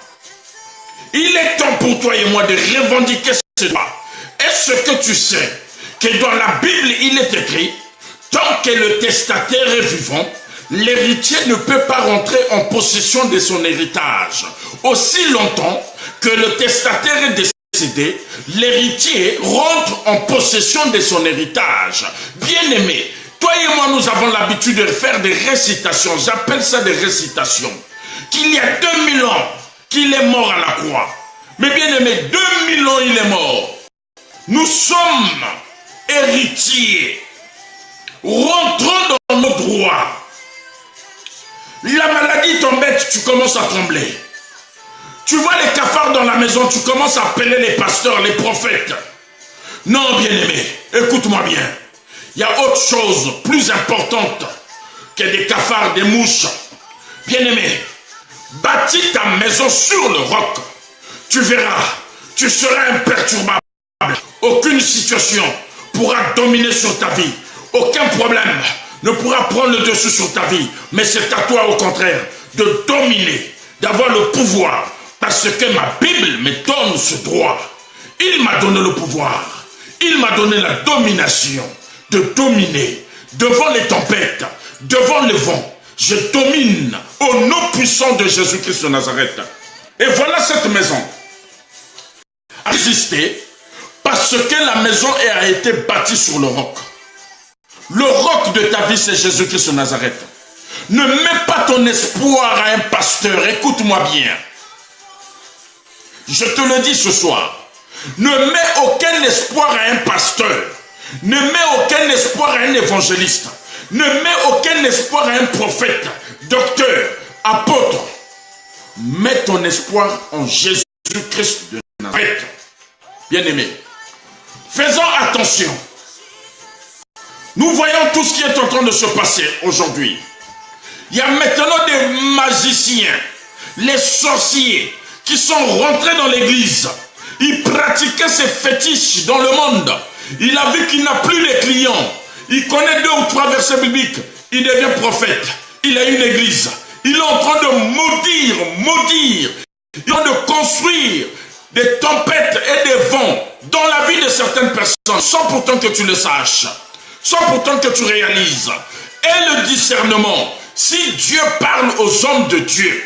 Il est temps pour toi et moi de revendiquer ce droit. Est-ce que tu sais que dans la Bible, il est écrit, tant que le testataire est vivant, l'héritier ne peut pas rentrer en possession de son héritage. Aussi longtemps que le testataire est décédé, l'héritier rentre en possession de son héritage. Bien-aimé, toi et moi, nous avons l'habitude de faire des récitations. J'appelle ça des récitations. Qu'il y a 2000 ans qu'il est mort à la croix. Mais bien-aimé, 2000 ans il est mort. Nous sommes héritiers. Rentrons dans nos droits. La maladie t'embête, tu commences à trembler. Tu vois les cafards dans la maison, tu commences à appeler les pasteurs, les prophètes. Non, bien-aimé, écoute-moi bien. Il y a autre chose plus importante que des cafards, des mouches. Bien-aimé, bâtis ta maison sur le roc. Tu verras, tu seras imperturbable. Aucune situation pourra dominer sur ta vie. Aucun problème ne pourra prendre le dessus sur ta vie. Mais c'est à toi, au contraire, de dominer, d'avoir le pouvoir. Parce que ma Bible me donne ce droit. Il m'a donné le pouvoir. Il m'a donné la domination de dominer devant les tempêtes, devant le vent. Je domine au nom puissant de Jésus-Christ de Nazareth. Et voilà cette maison a résisté parce que la maison a été bâtie sur le roc. Le roc de ta vie, c'est Jésus-Christ de Nazareth. Ne mets pas ton espoir à un pasteur. Écoute-moi bien. Je te le dis ce soir. Ne mets aucun espoir à un pasteur. Ne mets aucun espoir à un évangéliste. Ne mets aucun espoir à un prophète, docteur, apôtre. Mets ton espoir en Jésus-Christ de Nazareth. Bien-aimé, faisons attention. Nous voyons tout ce qui est en train de se passer aujourd'hui. Il y a maintenant des magiciens, les sorciers, qui sont rentrés dans l'église. Ils pratiquaient ces fétiches dans le monde. Il a vu qu'il n'a plus de clients. Il connaît 2 ou 3 versets bibliques. Il devient prophète. Il a une église. Il est en train de maudire. Il est en train de construire des tempêtes et des vents dans la vie de certaines personnes, sans pourtant que tu le saches, sans pourtant que tu réalises. Et le discernement, si Dieu parle aux hommes de Dieu,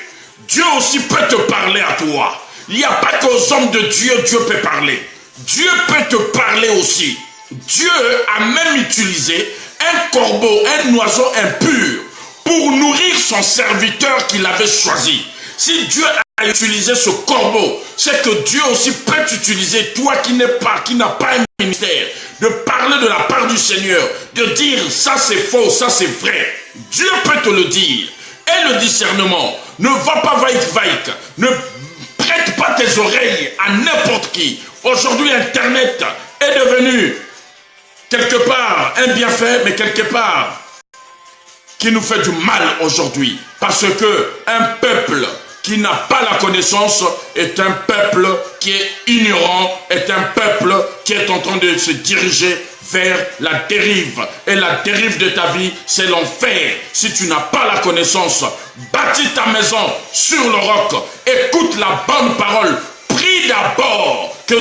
Dieu aussi peut te parler à toi. Il n'y a pas qu'aux hommes de Dieu, Dieu peut parler. Dieu peut te parler aussi. Dieu a même utilisé un corbeau, un oiseau impur pour nourrir son serviteur qu'il avait choisi. Si Dieu a utilisé ce corbeau, c'est que Dieu aussi peut t'utiliser, toi qui n'as pas un ministère, de parler de la part du Seigneur, de dire ça c'est faux, ça c'est vrai. Dieu peut te le dire. Et le discernement, ne va pas vaïk, ne prête pas tes oreilles à n'importe qui. Aujourd'hui, Internet est devenu quelque part un bienfait, mais quelque part qui nous fait du mal aujourd'hui. Parce que un peuple qui n'a pas la connaissance est un peuple qui est ignorant, est un peuple qui est en train de se diriger vers la dérive. Et la dérive de ta vie, c'est l'enfer. Si tu n'as pas la connaissance, bâtis ta maison sur le roc. Écoute la bonne parole. Prie d'abord que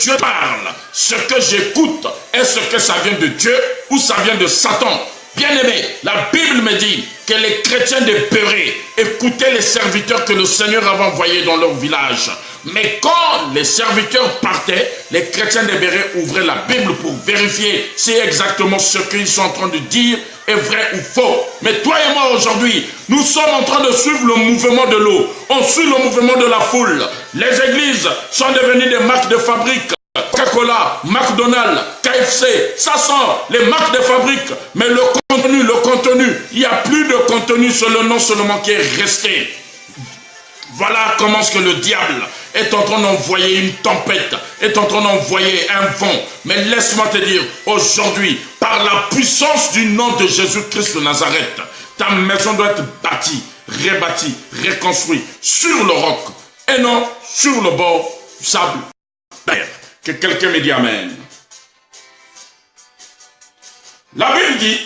Dieu parle. Ce que j'écoute, est-ce que ça vient de Dieu ou ça vient de Satan? Bien-aimé, la Bible me dit que les chrétiens de Béret écoutaient les serviteurs que le Seigneur avait envoyés dans leur village. Mais quand les serviteurs partaient, les chrétiens de Béret ouvraient la Bible pour vérifier si exactement ce qu'ils sont en train de dire est vrai ou faux. Mais toi et moi aujourd'hui, nous sommes en train de suivre le mouvement de l'eau. On suit le mouvement de la foule. Les églises sont devenues des marques de fabrique. Coca-Cola, McDonald's, KFC, ça sont les marques de fabrique. Mais le contenu, il n'y a plus de contenu sur le nom seulement qui est resté. Voilà comment ce que le diable est en train d'envoyer une tempête, est en train d'envoyer un vent. Mais laisse-moi te dire, aujourd'hui, par la puissance du nom de Jésus-Christ de Nazareth, ta maison doit être bâtie, rebâtie, reconstruite sur le roc et non sur le bord du sable. Que quelqu'un me dise amen. La Bible dit,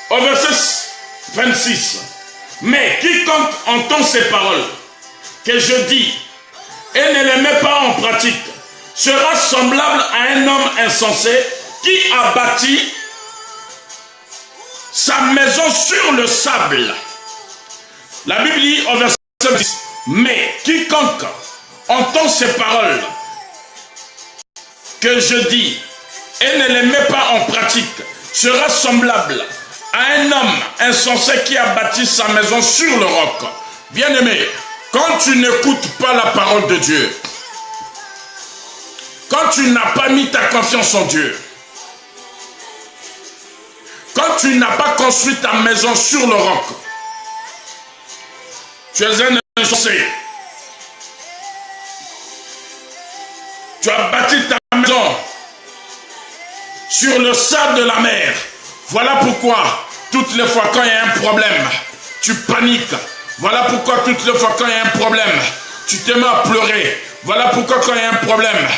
au verset 26, mais quiconque entend ces paroles que je dis et ne les met pas en pratique sera semblable à un homme insensé qui a bâti sa maison sur le sable. La Bible dit au verset 26, mais quiconque entend ces paroles que je dis et ne les met pas en pratique sera semblable à un homme insensé qui a bâti sa maison sur le roc. Bien-aimé, quand tu n'écoutes pas la parole de Dieu, quand tu n'as pas mis ta confiance en Dieu, quand tu n'as pas construit ta maison sur le roc, tu es un insensé. Tu as bâti ta maison sur le sable de la mer. Voilà pourquoi, toutes les fois quand il y a un problème, tu paniques. Voilà pourquoi, toutes les fois quand il y a un problème, tu te mets à pleurer. Voilà pourquoi, quand il y a un problème,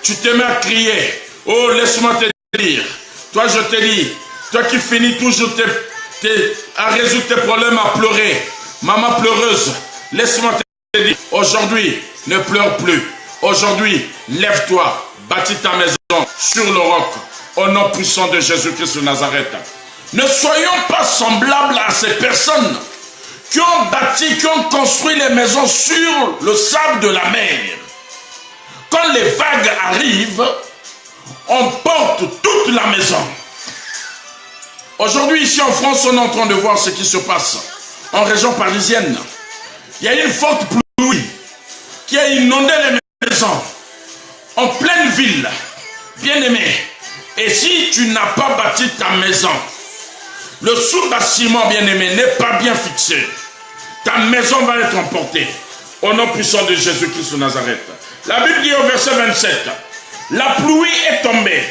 tu te mets à crier. Oh, laisse-moi te dire. Toi, je te dis, toi qui finis toujours à résoudre tes problèmes à pleurer. Maman pleureuse, laisse-moi te dire. Aujourd'hui, ne pleure plus. Aujourd'hui, lève-toi, bâtis ta maison sur le roc, au nom puissant de Jésus-Christ de Nazareth. Ne soyons pas semblables à ces personnes qui ont bâti, qui ont construit les maisons sur le sable de la mer. Quand les vagues arrivent, on porte toute la maison. Aujourd'hui, ici en France, on est en train de voir ce qui se passe en région parisienne. Il y a une forte pluie qui a inondé les maisons en pleine ville. Bien-aimé, et si tu n'as pas bâti ta maison, le sous-bâtiment, bien-aimé, n'est pas bien fixé, ta maison va être emportée. Au nom puissant de Jésus-Christ de Nazareth. La Bible dit au verset 27, la pluie est tombée,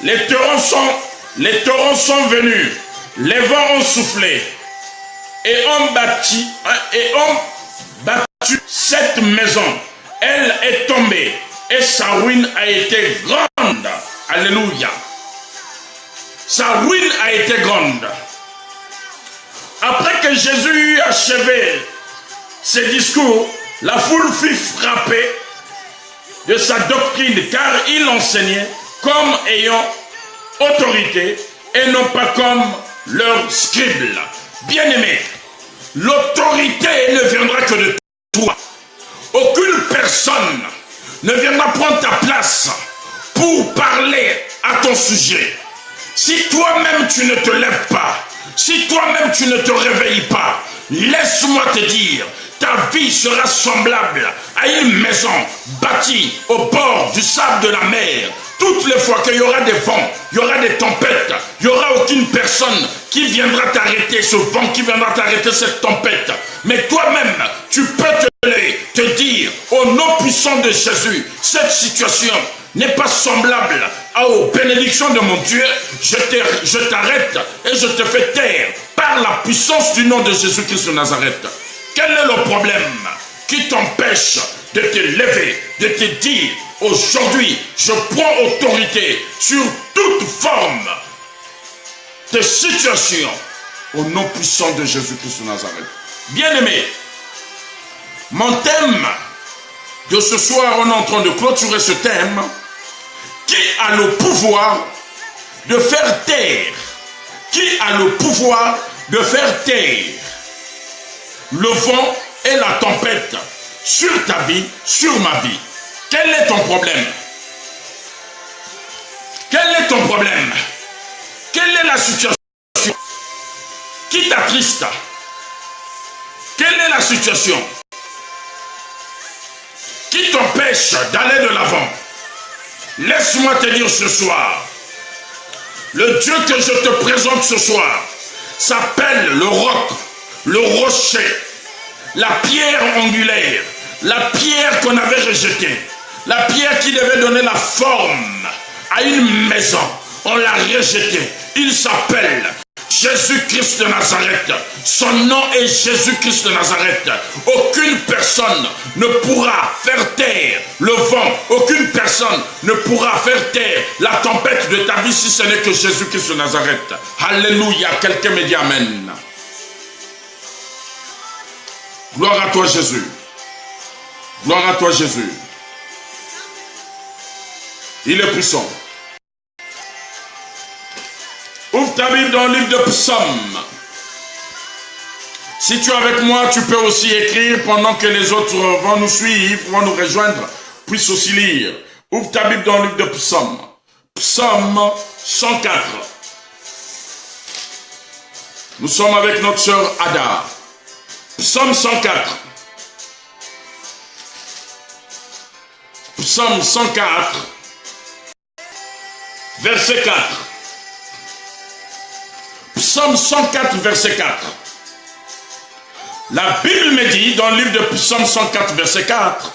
les torrents sont venus, les vents ont soufflé et ont battu cette maison. Elle est tombée et sa ruine a été grande. Alléluia. Sa ruine a été grande. Après que Jésus eut achevé ses discours, la foule fut frappée de sa doctrine, car il enseignait comme ayant autorité et non pas comme leur scribe. Bien-aimé, l'autorité ne viendra que de toi. Aucune personne ne viendra prendre ta place pour parler à ton sujet. Si toi-même tu ne te lèves pas, si toi-même tu ne te réveilles pas, laisse-moi te dire, ta vie sera semblable à une maison bâtie au bord du sable de la mer. Toutes les fois qu'il y aura des vents, il y aura des tempêtes, il n'y aura aucune personne qui viendra t'arrêter ce vent, qui viendra t'arrêter cette tempête. Mais toi-même, tu peux te dire, au nom puissant de Jésus, cette situation n'est pas semblable aux bénédictions de mon Dieu. Je t'arrête et je te fais taire par la puissance du nom de Jésus-Christ de Nazareth. Quel est le problème qui t'empêche de te lever, de te dire, aujourd'hui, je prends autorité sur toute forme de situation au nom puissant de Jésus-Christ de Nazareth. Bien-aimé, mon thème de ce soir, on est en train de clôturer ce thème. Qui a le pouvoir de faire taire? Qui a le pouvoir de faire taire le vent et la tempête sur ta vie, sur ma vie? Quel est ton problème? Quel est ton problème? Quelle est la situation qui t'attriste? Quelle est la situation qui t'empêche d'aller de l'avant? Laisse-moi te dire ce soir, le Dieu que je te présente ce soir s'appelle le roc, le rocher, la pierre angulaire, la pierre qu'on avait rejetée, la pierre qui devait donner la forme à une maison. On l'a rejetée. Il s'appelle Jésus-Christ de Nazareth. Son nom est Jésus-Christ de Nazareth. Aucune personne ne pourra faire taire le vent. Aucune personne ne pourra faire taire la tempête de ta vie si ce n'est que Jésus-Christ de Nazareth. Alléluia. Quelqu'un me dit Amen. Gloire à toi Jésus. Gloire à toi Jésus. Il est puissant. Ouvre ta Bible dans le livre de Psaume. Si tu es avec moi, tu peux aussi écrire pendant que les autres vont nous suivre, vont nous rejoindre, puissent aussi lire. Ouvre ta Bible dans le livre de Psaume. Psaume 104. Nous sommes avec notre sœur Ada. Psaume 104. Psaume 104. Verset 4. Psaume 104, verset 4. La Bible me dit, dans le livre de Psaume 104, verset 4,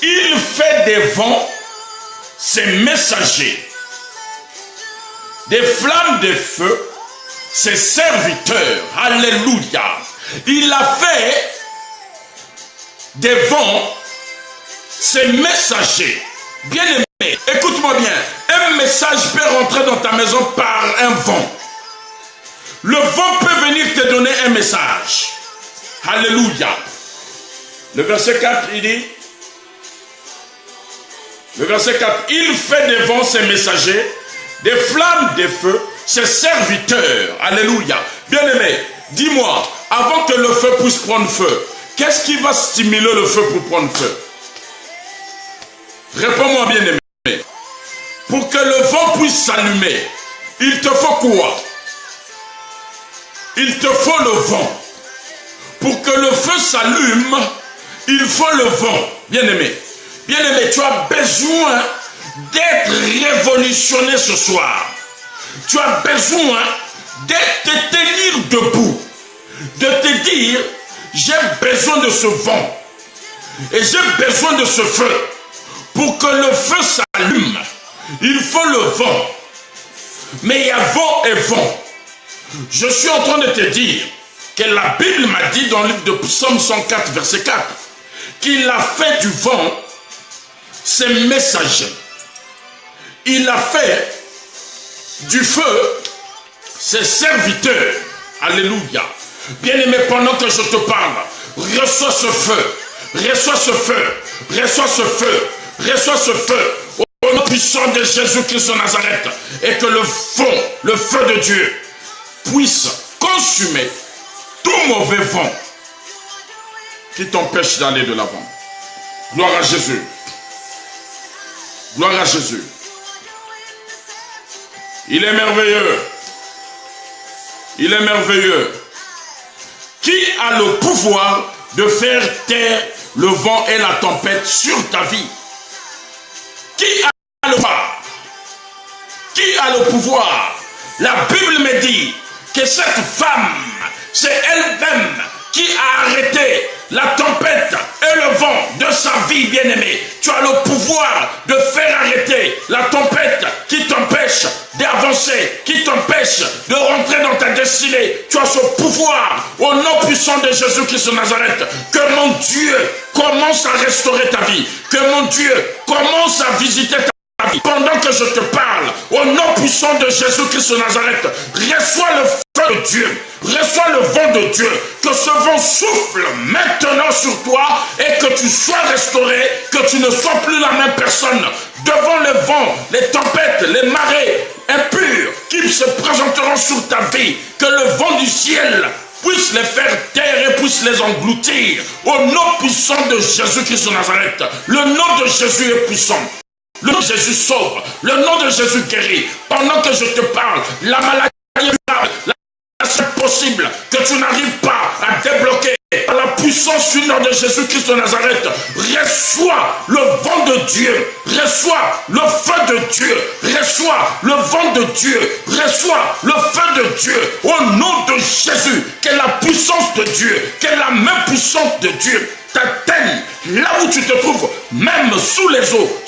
il fait des vents ses messagers, des flammes de feu ses serviteurs. Alléluia. Il a fait des vents ses messagers. Bien aimé, écoute-moi bien. Un message peut rentrer dans ta maison par un vent. Le vent peut venir te donner un message. Alléluia. Le verset 4, il dit, le verset 4, il fait des vents ses messagers, des flammes de feu ses serviteurs. Alléluia. Bien-aimé, dis-moi, avant que le feu puisse prendre feu, qu'est-ce qui va stimuler le feu pour prendre feu? Réponds-moi, bien-aimé. Pour que le vent puisse s'allumer, il te faut quoi? Il te faut le vent. Pour que le feu s'allume, il faut le vent. Bien-aimé, bien-aimé, tu as besoin d'être révolutionné ce soir. Tu as besoin de te tenir debout, de te dire, j'ai besoin de ce vent et j'ai besoin de ce feu. Pour que le feu s'allume, il faut le vent. Mais il y a vent et vent. Je suis en train de te dire que la Bible m'a dit dans le livre de Psaume 104, verset 4, qu'il a fait du vent ses messagers. Il a fait du feu ses serviteurs. Alléluia. Bien-aimé, pendant que je te parle, reçois ce feu. Reçois ce feu. Reçois ce feu. Reçois ce feu. Au nom puissant de Jésus-Christ de Nazareth. Et que le feu de Dieu puisse consumer tout mauvais vent qui t'empêche d'aller de l'avant. Gloire à Jésus. Gloire à Jésus. Il est merveilleux. Il est merveilleux. Qui a le pouvoir de faire taire le vent et la tempête sur ta vie? Qui a le pouvoir? Qui a le pouvoir? La Bible me dit que cette femme, c'est elle-même qui a arrêté la tempête et le vent de sa vie, bien-aimée. Tu as le pouvoir de faire arrêter la tempête qui t'empêche d'avancer, qui t'empêche de rentrer dans ta destinée. Tu as ce pouvoir au nom puissant de Jésus-Christ de Nazareth. Que mon Dieu commence à restaurer ta vie. Que mon Dieu commence à visiter ta vie. Pendant que je te parle, au nom puissant de Jésus-Christ de Nazareth, reçois le feu de Dieu. Reçois le vent de Dieu, que ce vent souffle maintenant sur toi et que tu sois restauré, que tu ne sois plus la même personne. Devant le vent, les tempêtes, les marées impures qui se présenteront sur ta vie, que le vent du ciel puisse les faire taire et puisse les engloutir. Au nom puissant de Jésus-Christ de Nazareth, le nom de Jésus est puissant. Le nom de Jésus sauve, le nom de Jésus guérit. Pendant que je te parle, la maladie est grave. C'est possible que tu n'arrives pas à débloquer par la puissance du nom de Jésus-Christ de Nazareth. Reçois le vent de Dieu, reçois le feu de Dieu, reçois le vent de Dieu, reçois le feu de Dieu. Au nom de Jésus, que la puissance de Dieu, que la main puissante de Dieu t'atteigne là où tu te trouves, même sous les eaux,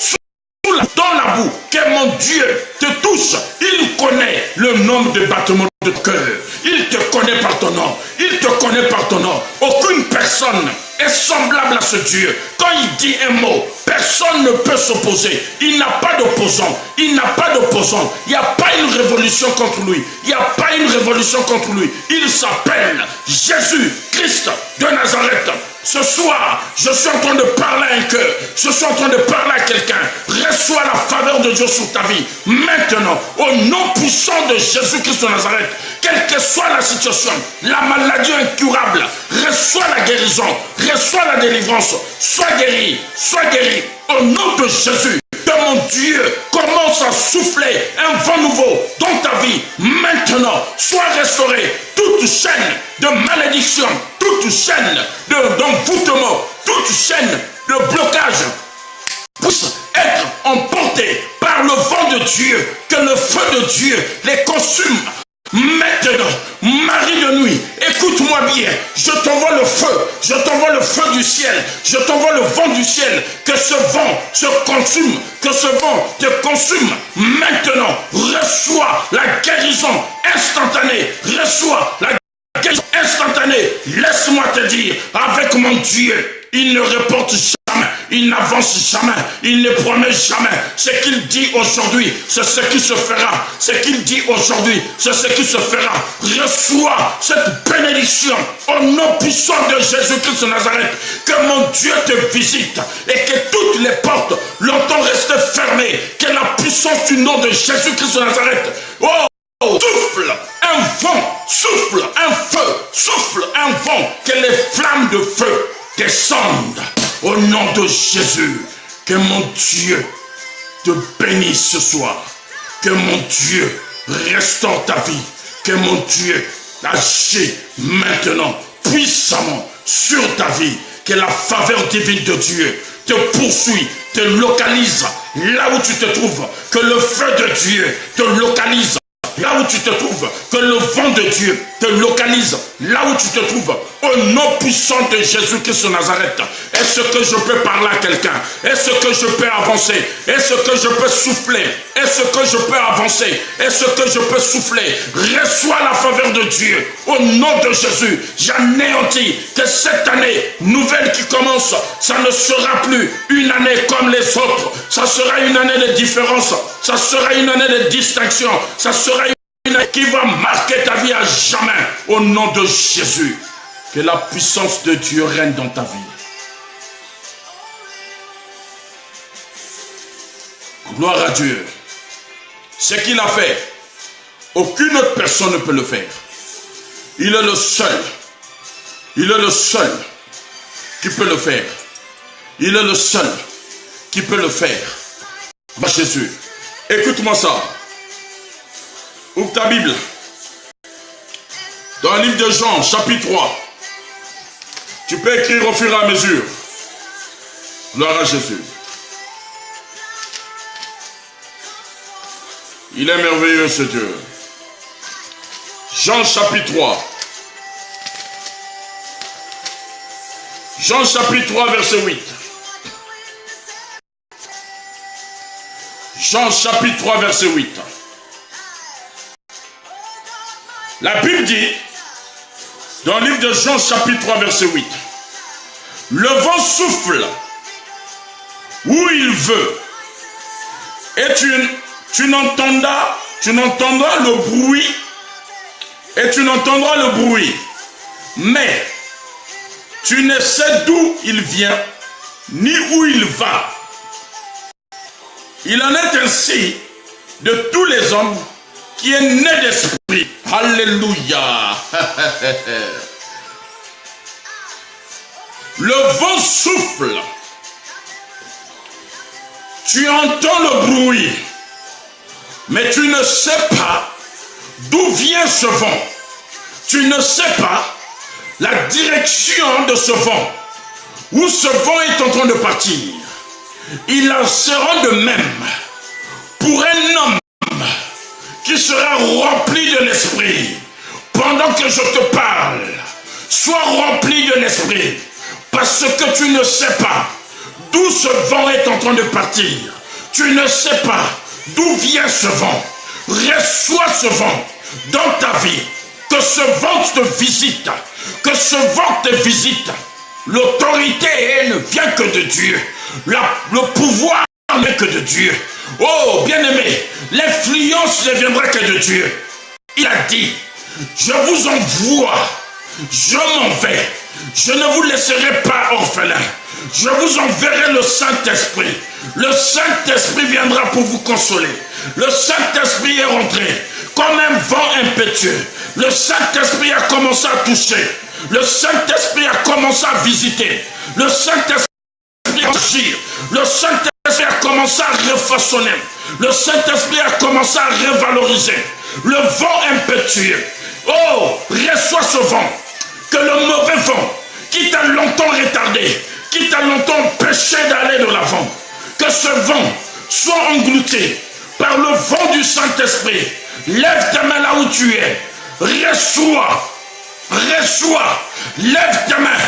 dans la boue, que mon Dieu te touche. Il connaît le nombre de battements de cœur. Il te connaît par ton nom. Il te connaît par ton nom. Aucune personne est semblable à ce Dieu. Quand il dit un mot, personne ne peut s'opposer. Il n'a pas d'opposant. Il n'a pas d'opposant. Il n'y a pas une révolution contre lui. Il n'y a pas une révolution contre lui. Il s'appelle Jésus-Christ de Nazareth. Ce soir, je suis en train de parler à un cœur. Je suis en train de parler à quelqu'un. Reçois la faveur de Dieu sur ta vie. Maintenant, au nom puissant de Jésus-Christ de Nazareth, quelle que soit la situation, la maladie incurable, reçois la guérison, reçois la délivrance. Sois guéri, sois guéri. Au nom de Jésus, que mon Dieu commence à souffler un vent nouveau dans ta vie. Maintenant, sois restauré. Toute chaîne de malédiction, toute chaîne d'envoûtement, toute chaîne de blocage puisse être emportée par le vent de Dieu. Que le feu de Dieu les consume. Maintenant, Marie de nuit, écoute-moi bien, je t'envoie le feu, je t'envoie le feu du ciel, je t'envoie le vent du ciel, que ce vent se consume, que ce vent te consume. Maintenant, reçois la guérison instantanée, reçois la guérison instantanée. Laisse-moi te dire, avec mon Dieu, il ne reporte jamais, il n'avance jamais, il ne promet jamais. Ce qu'il dit aujourd'hui, c'est ce qui se fera. Ce qu'il dit aujourd'hui, c'est ce qui se fera. Reçois cette bénédiction au nom puissant de Jésus-Christ de Nazareth. Que mon Dieu te visite et que toutes les portes longtemps restées fermées. Que la puissance du nom de Jésus-Christ de Nazareth, toute vent, souffle un feu, souffle un vent, que les flammes de feu descendent au nom de Jésus. Que mon Dieu te bénisse ce soir. Que mon Dieu restaure ta vie. Que mon Dieu agit maintenant puissamment sur ta vie. Que la faveur divine de Dieu te poursuit, te localise là où tu te trouves. Que le feu de Dieu te localise là où tu te trouves. Que le vent de Dieu te localise là où tu te trouves. Au nom puissant de Jésus-Christ de Nazareth. Est-ce que je peux parler à quelqu'un? Est-ce que je peux avancer? Est-ce que je peux souffler? Est-ce que je peux avancer? Est-ce que je peux souffler? Reçois la faveur de Dieu. Au nom de Jésus, j'anéantis que cette année nouvelle qui commence, ça ne sera plus une année comme les autres. Ça sera une année de différence. Ça sera une année de distinction. Ça sera une année qui va marquer ta vie à jamais. Au nom de Jésus, que la puissance de Dieu règne dans ta vie. Gloire à Dieu. Ce qu'il a fait, aucune autre personne ne peut le faire. Il est le seul. Il est le seul qui peut le faire. Il est le seul qui peut le faire. Va Jésus. Écoute-moi ça. Ouvre ta Bible. Dans le livre de Jean, chapitre 3. Tu peux écrire au fur et à mesure. Gloire à Jésus. Il est merveilleux ce Dieu. Jean chapitre 3. Jean chapitre 3 verset 8. Jean chapitre 3 verset 8. La Bible dit, dans le livre de Jean chapitre 3 verset 8, le vent souffle où il veut et tu n'entendras le bruit et tu n'entendras le bruit, mais tu ne sais d'où il vient ni où il va. Il en est ainsi de tous les hommes qui est né d'esprit. Alléluia. Le vent souffle. Tu entends le bruit, mais tu ne sais pas d'où vient ce vent. Tu ne sais pas la direction de ce vent, où ce vent est en train de partir. Il en sera de même pour un homme qui sera rempli de l'esprit. Pendant que je te parle, sois rempli de l'esprit, parce que tu ne sais pas d'où ce vent est en train de partir. Tu ne sais pas d'où vient ce vent. Reçois ce vent dans ta vie. Que ce vent te visite. Que ce vent te visite. L'autorité ne vient que de Dieu. Le pouvoir ne vient que de Dieu. Oh, bien-aimé, l'influence ne viendra que de Dieu. Il a dit, je vous envoie, je m'en vais. Je ne vous laisserai pas orphelin. Je vous enverrai le Saint-Esprit. Le Saint-Esprit viendra pour vous consoler. Le Saint-Esprit est rentré comme un vent impétueux. Le Saint-Esprit a commencé à toucher. Le Saint-Esprit a commencé à visiter. Le Saint-Esprit a agir. Le Saint-Esprit a commencé à refaçonner. Le Saint-Esprit a commencé à revaloriser. Le vent impétueux. Oh, reçois ce vent. Que le mauvais vent, qui t'a longtemps retardé, qui t'a longtemps empêché d'aller de l'avant, que ce vent soit englouti par le vent du Saint-Esprit. Lève ta main là où tu es. Reçois, lève ta main.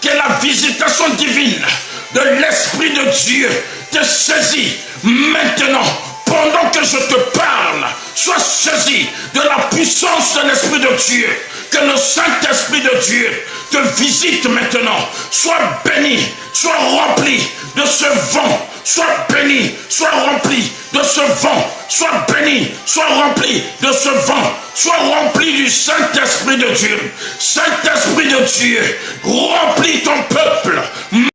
Que la visitation divine de l'Esprit de Dieu te saisit maintenant. Pendant que je te parle, sois saisi de la puissance de l'Esprit de Dieu. Que le Saint-Esprit de Dieu te visite maintenant. Sois béni, sois rempli de ce vent. Sois béni, sois rempli de ce vent. Sois béni, sois rempli de ce vent. Sois rempli du Saint-Esprit de Dieu. Saint-Esprit de Dieu, remplis ton peuple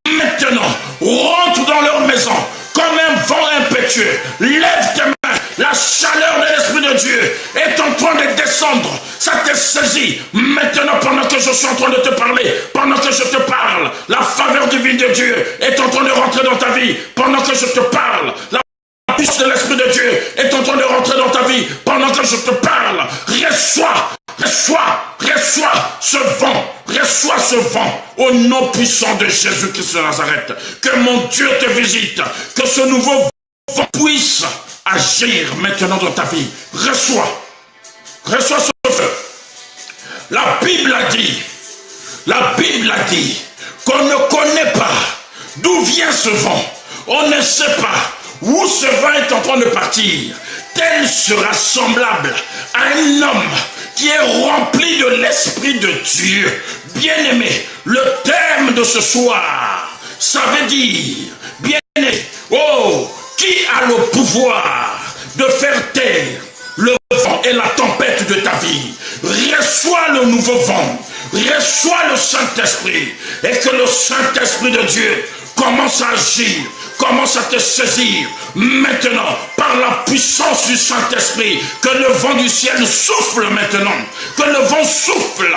maintenant. Rentre dans leur maison comme un vent impétueux. Lève tes mains. La chaleur de l'Esprit de de Dieu est en train de descendre. Ça te saisit. Maintenant, pendant que je suis en train de te parler, pendant que je te parle, la faveur divine de Dieu est en train de rentrer dans ta vie. Pendant que je te parle, la puissance de l'Esprit de Dieu est en train de rentrer dans ta vie. Pendant que je te parle, reçois ce vent au nom puissant de Jésus-Christ de Nazareth. Que mon Dieu te visite, que ce nouveau vent puisse agir maintenant dans ta vie. Reçois ce feu. La Bible a dit qu'on ne connaît pas d'où vient ce vent. On ne sait pas où ce vent est en train de partir. Tel sera semblable à un homme qui est rempli de l'Esprit de Dieu. Bien-aimé, le thème de ce soir, ça veut dire, bien-aimé, qui a le pouvoir de faire taire le vent et la tempête de ta vie? Reçois le nouveau vent, reçois le Saint-Esprit, et que le Saint-Esprit de Dieu commence à agir, commence à te saisir maintenant par la puissance du Saint-Esprit. Que le vent du ciel souffle maintenant, que le vent souffle.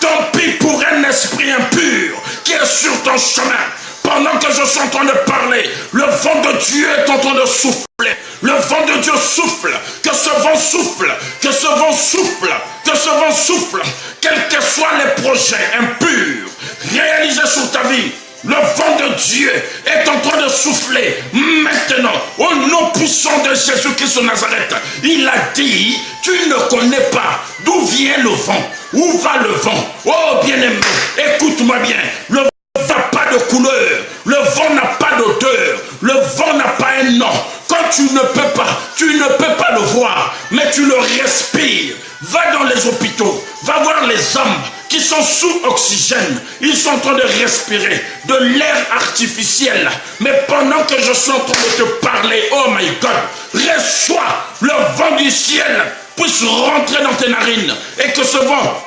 Tant pis pour un esprit impur qui est sur ton chemin. Pendant que je suis en train de parler, le vent de Dieu est en train de souffler. Le vent de Dieu souffle. Que ce vent souffle. Que ce vent souffle. Que ce vent souffle. Quels que soient les projets impurs réalisés sur ta vie, le vent de Dieu est en train de souffler maintenant au nom puissant de Jésus-Christ de Nazareth. Il a dit, tu ne connais pas d'où vient le vent, où va le vent. Oh bien-aimé, écoute-moi bien. Le vent n'a pas de couleur, le vent n'a pas d'odeur, le vent n'a pas un nom. Quand tu ne peux pas le voir, mais tu le respires. Va dans les hôpitaux, va voir les hommes qui sont sous oxygène, ils sont en train de respirer de l'air artificiel. Mais pendant que je suis en train de te parler, oh my God, reçois le vent du ciel puisse rentrer dans tes narines et que ce vent,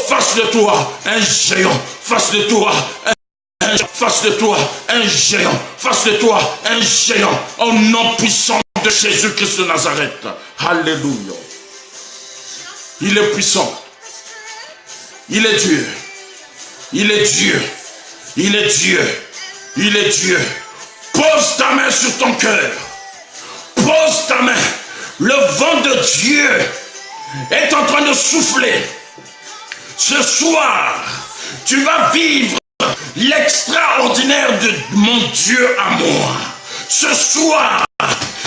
fasse de toi un géant, fasse de toi fasse de toi un géant, fasse de toi un géant, au nom puissant de Jésus-Christ de Nazareth. Alléluia. Il est puissant. Il est Dieu. Il est Dieu. Il est Dieu. Il est Dieu. Pose ta main sur ton cœur. Pose ta main. Le vent de Dieu est en train de souffler. Ce soir, tu vas vivre l'extraordinaire de mon Dieu à moi. Ce soir,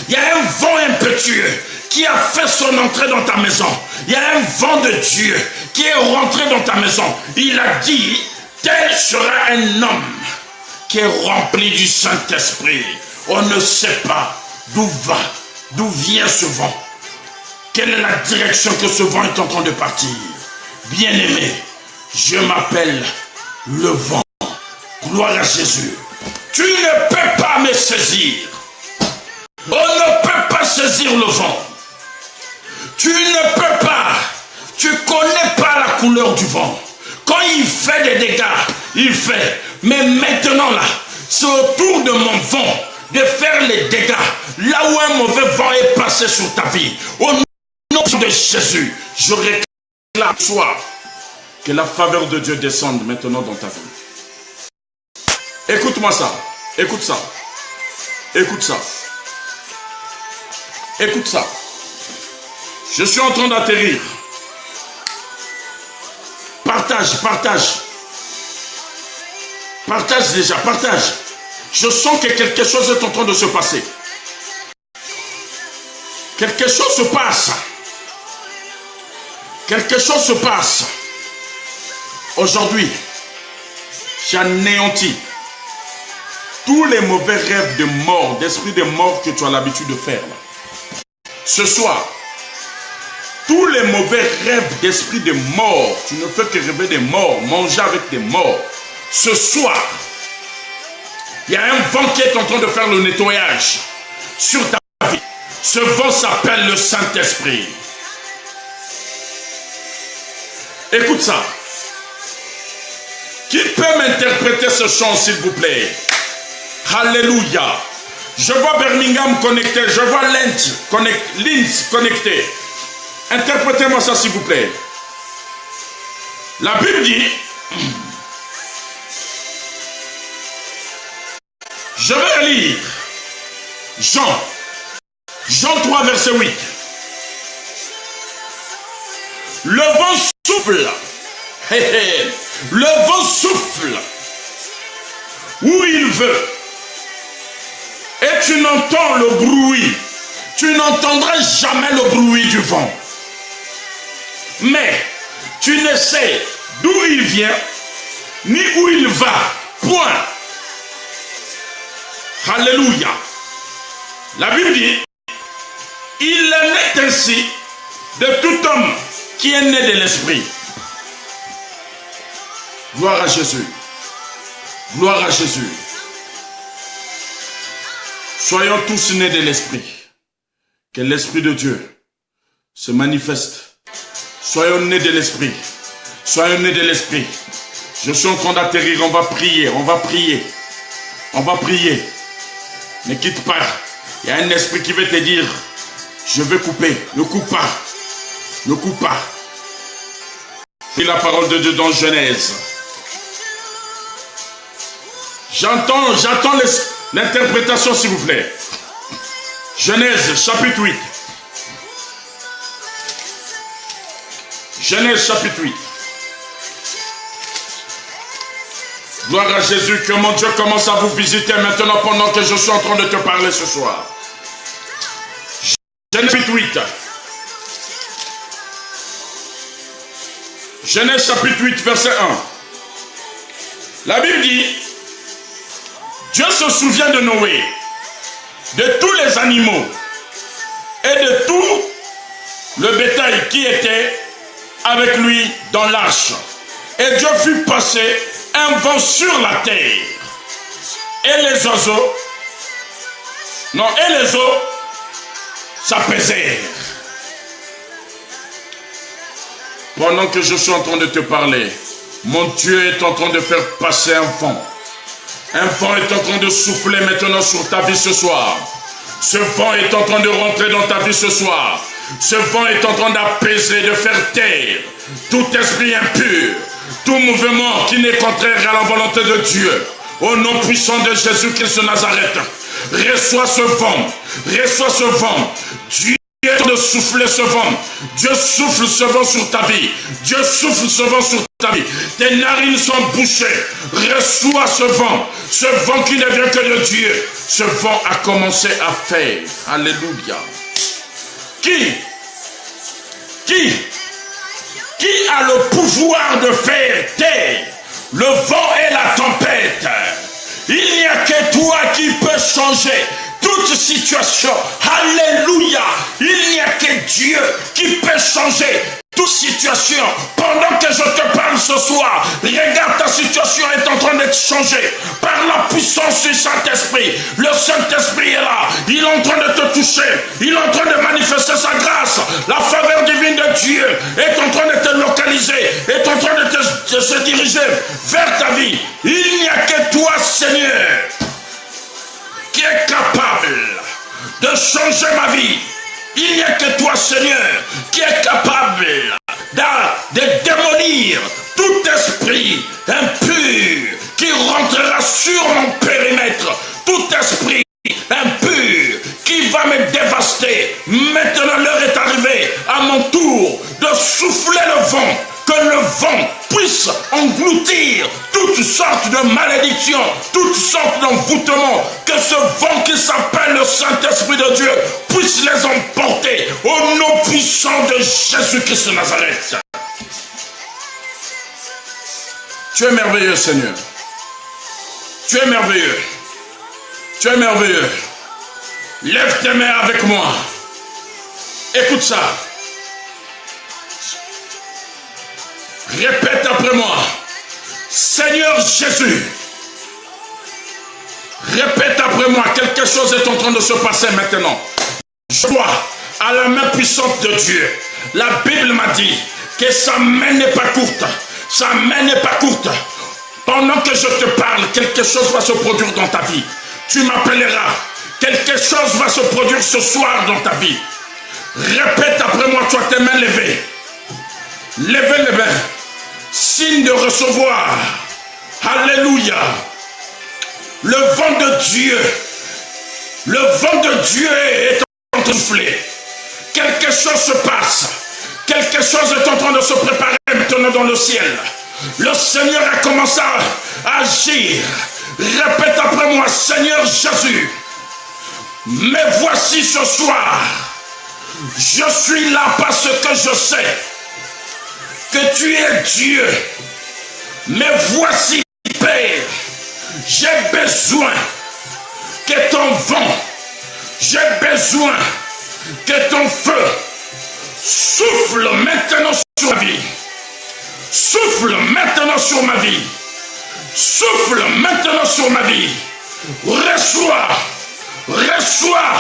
il y a un vent impétueux qui a fait son entrée dans ta maison. Il y a un vent de Dieu qui est rentré dans ta maison. Il a dit, tel sera un homme qui est rempli du Saint-Esprit. On ne sait pas d'où vient ce vent. Quelle est la direction que ce vent est en train de partir? Bien-aimé, je m'appelle le vent. Gloire à Jésus. Tu ne peux pas me saisir. On ne peut pas saisir le vent. Tu ne peux pas. Tu ne connais pas la couleur du vent. Quand il fait des dégâts, il fait. Mais maintenant là, c'est au tour de mon vent de faire les dégâts. Là où un mauvais vent est passé sur ta vie. Au nom de Jésus, je réclame ce soir que la faveur de Dieu descende maintenant dans ta vie. Écoute-moi ça. Écoute ça. Écoute ça. Écoute ça. Je suis en train d'atterrir. Partage, partage. Partage déjà, partage. Je sens que quelque chose est en train de se passer. Quelque chose se passe. Quelque chose se passe. Aujourd'hui, j'anéantis tous les mauvais rêves de mort, d'esprit de mort que tu as l'habitude de faire. Ce soir, tous les mauvais rêves d'esprit de mort, tu ne fais que rêver des morts, manger avec des morts. Ce soir, il y a un vent qui est en train de faire le nettoyage sur ta vie. Ce vent s'appelle le Saint-Esprit. Écoute ça. Qui peut m'interpréter ce chant, s'il vous plaît? Alléluia. Je vois Birmingham connecté, je vois Linz connecté. Interprétez-moi ça s'il vous plaît. La Bible dit, je vais lire Jean 3 verset 8. Le vent souffle. Le vent souffle où il veut. Et tu n'entends le bruit. Tu n'entendras jamais le bruit du vent. Mais tu ne sais d'où il vient, ni où il va. Point. Alléluia. La Bible dit, il en est ainsi de tout homme qui est né de l'esprit. Gloire à Jésus. Gloire à Jésus. Soyons tous nés de l'esprit. Que l'esprit de Dieu se manifeste. Soyons nés de l'esprit. Soyons nés de l'esprit. Je suis en train d'atterrir. On va prier. On va prier. On va prier. Ne quitte pas. Il y a un esprit qui veut te dire, je vais couper. Ne coupe pas. Ne coupe pas. Et la parole de Dieu dans Genèse. J'entends l'interprétation s'il vous plaît. Genèse chapitre 8. Genèse chapitre 8. Gloire à Jésus, que mon Dieu commence à vous visiter maintenant pendant que je suis en train de te parler ce soir. Genèse chapitre 8. Genèse chapitre 8 verset 1. La Bible dit, Dieu se souvient de Noé, de tous les animaux et de tout le bétail qui était avec lui dans l'arche. Et Dieu fit passer un vent sur la terre. Et les oiseaux, et les eaux s'apaisèrent. Pendant que je suis en train de te parler, mon Dieu est en train de faire passer un vent. Un vent est en train de souffler maintenant sur ta vie ce soir. Ce vent est en train de rentrer dans ta vie ce soir. Ce vent est en train d'apaiser, de faire taire tout esprit impur, tout mouvement qui n'est contraire à la volonté de Dieu. Au nom puissant de Jésus-Christ de Nazareth, reçois ce vent, reçois ce vent. Dieu est en train de souffler ce vent. Dieu souffle ce vent sur ta vie. Dieu souffle ce vent sur ta vie. Tes narines sont bouchées. Reçois ce vent qui ne vient que de Dieu. Ce vent a commencé à faire. Alléluia. Qui a le pouvoir de faire taire le vent et la tempête? Il n'y a que toi qui peux changer toute situation. Alléluia. Il n'y a que Dieu qui peut changer toute situation. Pendant que je te parle ce soir, regarde, ta situation est en train d'être changée par la puissance du Saint-Esprit. Le Saint-Esprit est là. Il est en train de te toucher. Il est en train de manifester sa grâce. La faveur divine de Dieu est en train de te localiser, est en train de se diriger vers ta vie. Il n'y a que toi, Seigneur, qui est capable de changer ma vie. Il n'y a que toi, Seigneur, qui est capable de démolir tout esprit impur qui rentrera sur mon périmètre. Tout esprit impur qui va me dévaster. Maintenant, l'heure est arrivée à mon tour de souffler le vent. Que le vent puisse engloutir toutes sortes de malédictions, toutes sortes d'envoûtements. Que ce vent qui s'appelle le Saint-Esprit de Dieu puisse les emporter au nom puissant de Jésus-Christ de Nazareth. Tu es merveilleux, Seigneur. Tu es merveilleux. Tu es merveilleux. Lève tes mains avec moi. Écoute ça. Répète après moi. Seigneur Jésus. Répète après moi. Quelque chose est en train de se passer maintenant. Je vois à la main puissante de Dieu. La Bible m'a dit que sa main n'est pas courte. Sa main n'est pas courte. Pendant que je te parle, quelque chose va se produire dans ta vie. Tu m'appelleras. Quelque chose va se produire ce soir dans ta vie. Répète après moi, toi, tes mains levées. Levez les mains. Signe de recevoir. Alléluia. Le vent de Dieu. Le vent de Dieu est en train de souffler. Quelque chose se passe. Quelque chose est en train de se préparer maintenant dans le ciel. Le Seigneur a commencé à agir. Répète après moi, Seigneur Jésus. Mais voici ce soir. Je suis là parce que je sais que tu es Dieu. Mais voici, Père, j'ai besoin que ton vent, j'ai besoin que ton feu souffle maintenant sur ma vie. Souffle maintenant sur ma vie. Souffle maintenant sur ma vie. Reçois, reçois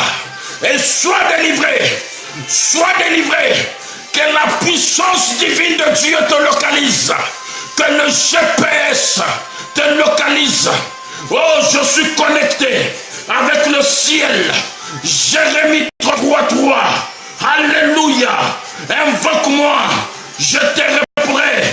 et sois délivré. Sois délivré. Que la puissance divine de Dieu te localise. Que le GPS te localise. Oh, je suis connecté avec le ciel. Jérémie 3:3. Alléluia. Invoque-moi. Je te répondrai.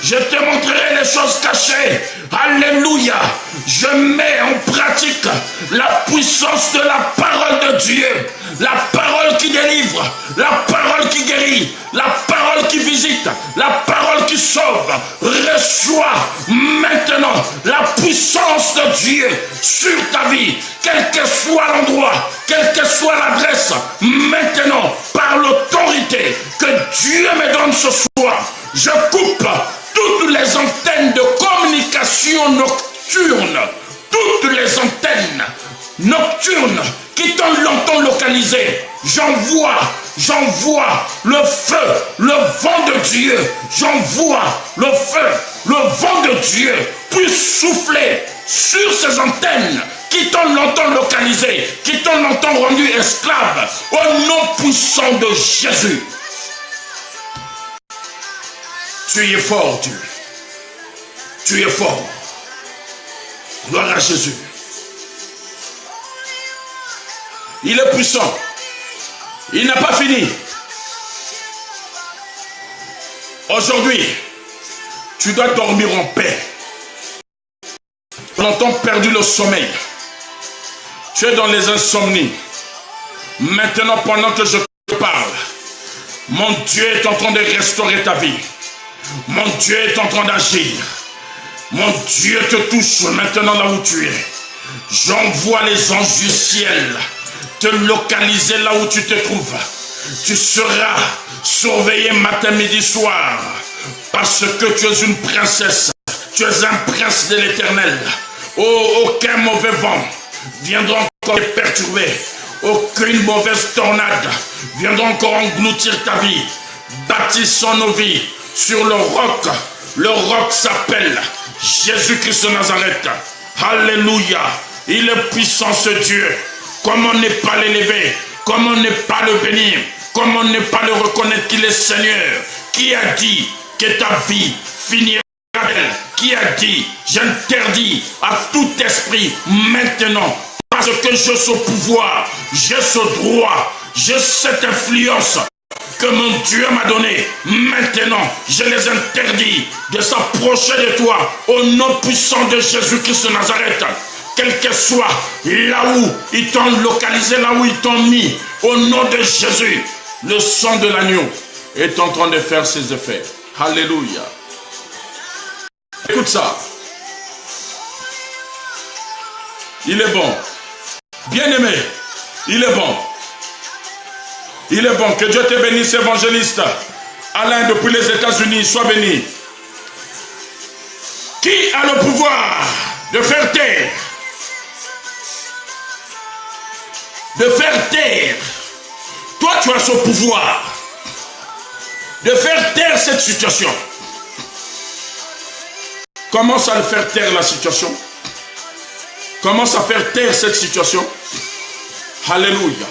Je te montrerai les choses cachées. Alléluia. Je mets en pratique la puissance de la parole de Dieu. La parole qui délivre. La parole qui guérit. La parole qui visite. La parole qui sauve. Reçois maintenant la puissance de Dieu sur ta vie. Quel que soit l'endroit, quelle que soit l'adresse. Maintenant, par l'autorité que Dieu me donne ce soir, je coupe toutes les antennes de communication nocturne, toutes les antennes nocturnes qui t'ont longtemps localisé. J'envoie le feu, le vent de Dieu. J'envoie le feu, le vent de Dieu puisse souffler sur ces antennes qui t'ont longtemps localisé, qui t'ont longtemps rendu esclave, au nom puissant de Jésus. Tu es fort, Dieu. Tu es fort. Gloire à Jésus. Il est puissant. Il n'a pas fini. Aujourd'hui, tu dois dormir en paix. Tu as longtemps perdu le sommeil. Tu es dans les insomnies. Maintenant, pendant que je te parle, mon Dieu est en train de restaurer ta vie. Mon Dieu est en train d'agir. Mon Dieu te touche maintenant là où tu es. J'envoie les anges du ciel te localiser là où tu te trouves. Tu seras surveillé matin, midi, soir. Parce que tu es une princesse. Tu es un prince de l'Éternel. Oh, aucun mauvais vent viendra encore te perturber. Aucune mauvaise tornade viendra encore engloutir ta vie. Bâtissons nos vies sur le roc. Le roc s'appelle Jésus-Christ de Nazareth. Alléluia. Il est puissant ce Dieu. Comment ne pas l'élever? Comment ne pas le bénir? Comment ne pas le reconnaître qu'il est Seigneur? Qui a dit que ta vie finira belle? Qui a dit, j'interdis à tout esprit maintenant, parce que j'ai ce pouvoir, j'ai ce droit, j'ai cette influence que mon Dieu m'a donné. Maintenant, je les interdis de s'approcher de toi au nom puissant de Jésus-Christ de Nazareth. Quel que soit là où ils t'ont localisé, là où ils t'ont mis, au nom de Jésus, le sang de l'agneau est en train de faire ses effets. Alléluia. Écoute ça. Il est bon. Bien-aimé, il est bon. Il est bon. Que Dieu te bénisse, évangéliste. Alain, depuis les États-Unis, sois béni. Qui a le pouvoir de faire taire? De faire taire. Toi, tu as ce pouvoir de faire taire cette situation. Commence à le faire taire la situation. Commence à faire taire cette situation. Alléluia.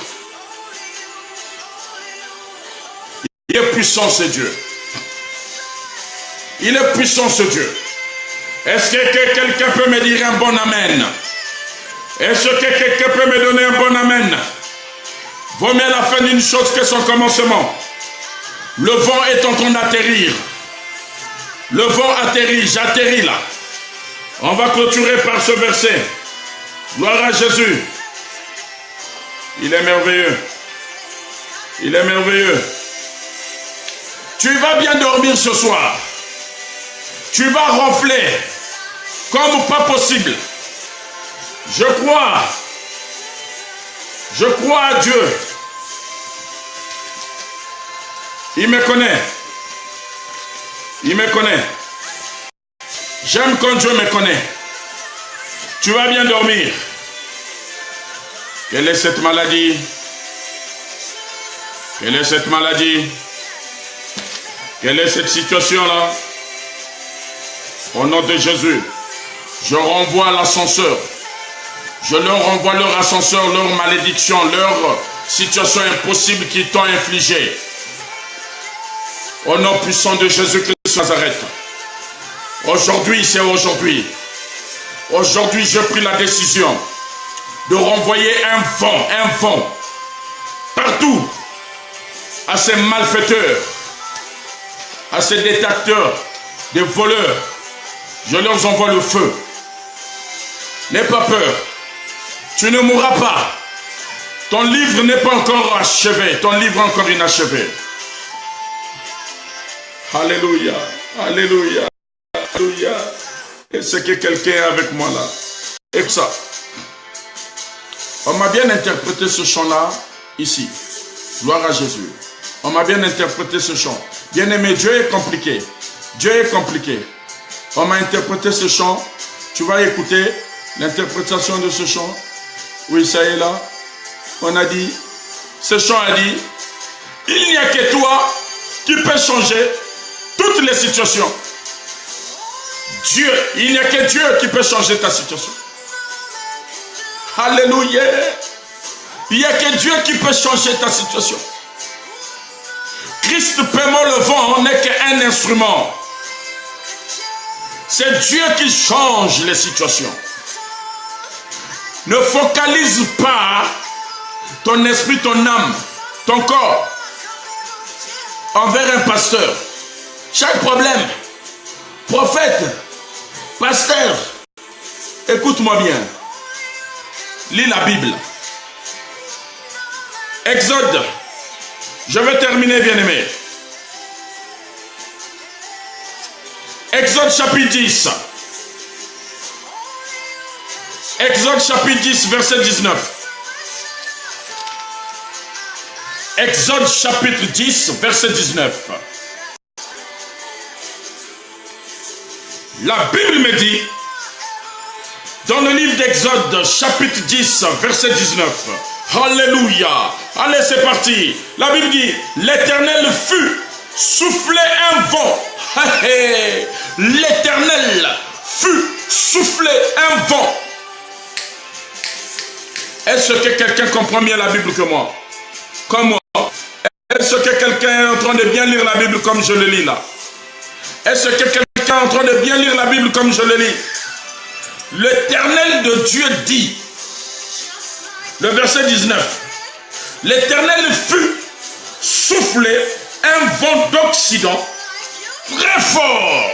Il est puissant ce Dieu. Il est puissant ce Dieu. Est-ce que quelqu'un peut me dire un bon amen? Est-ce que quelqu'un peut me donner un bon amen? Vaut mieux la fin d'une chose que son commencement. Le vent est en train d'atterrir. Le vent atterrit, j'atterris là. On va clôturer par ce verset. Gloire à Jésus. Il est merveilleux. Il est merveilleux. Tu vas bien dormir ce soir. Tu vas ronfler comme pas possible. Je crois à Dieu. Il me connaît. Il me connaît. J'aime quand Dieu me connaît. Tu vas bien dormir. Quelle est cette maladie? Quelle est cette maladie? Quelle est cette situation-là? Au nom de Jésus, je renvoie l'ascenseur. Je leur renvoie leur ascenseur, leur malédiction, leur situation impossible qu'ils t'ont infligée. Au nom puissant de Jésus-Christ de Nazareth. Aujourd'hui, c'est aujourd'hui. Aujourd'hui, j'ai pris la décision de renvoyer un vent, partout, à ces malfaiteurs, à ces détracteurs, des voleurs. Je leur envoie le feu. N'aie pas peur. Tu ne mourras pas. Ton livre n'est pas encore achevé. Ton livre est encore inachevé. Alléluia. Alléluia. Alléluia. Est-ce que quelqu'un est avec moi là? Et ça. On m'a bien interprété ce chant-là ici. Gloire à Jésus. On m'a bien interprété ce chant. Bien-aimé, Dieu est compliqué. Dieu est compliqué. On m'a interprété ce chant. Tu vas écouter l'interprétation de ce chant. Oui, ça est là. On a dit, ce chant a dit, il n'y a que toi qui peux changer toutes les situations. Dieu, il n'y a que Dieu qui peut changer ta situation. Alléluia. Il n'y a que Dieu qui peut changer ta situation. Christ paiement le vent n'est qu'un instrument. C'est Dieu qui change les situations. Ne focalise pas ton esprit, ton âme, ton corps envers un pasteur. Chaque problème, prophète, pasteur, écoute-moi bien. Lis la Bible. Exode. Je vais terminer, bien-aimé. Exode chapitre 10. Exode chapitre 10, verset 19. Exode chapitre 10, verset 19. La Bible me dit, dans le livre d'Exode, chapitre 10, verset 19. Alléluia. Allez, c'est parti. La Bible dit, l'Éternel fut soufflé un vent. L'Éternel fut soufflé un vent. Est-ce que quelqu'un comprend bien la Bible que moi? Comme moi. Est-ce que quelqu'un est en train de bien lire la Bible comme je le lis là? Est-ce que quelqu'un est en train de bien lire la Bible comme je le lis? L'Éternel de Dieu dit, le verset 19, l'Éternel fut soufflé un vent d'Occident très fort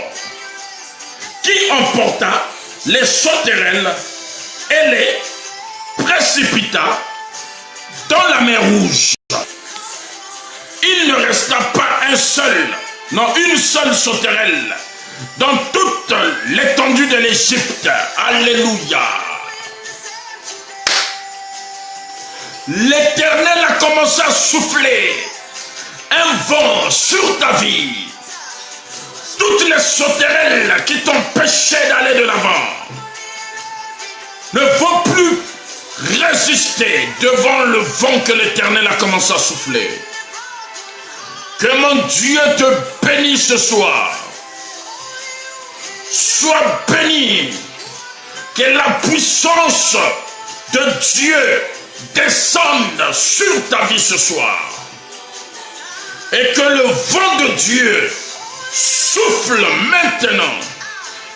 qui emporta les sauterelles et les précipita dans la mer Rouge. Il ne resta pas un seul, non une seule sauterelle dans toute l'étendue de l'Égypte. Alléluia. L'Éternel a commencé à souffler un vent sur ta vie. Toutes les sauterelles qui t'empêchaient d'aller de l'avant ne vont plus résister devant le vent que l'Éternel a commencé à souffler. Que mon Dieu te bénisse ce soir. Sois béni. Que la puissance de Dieu descende sur ta vie ce soir. Et que le vent de Dieu souffle maintenant.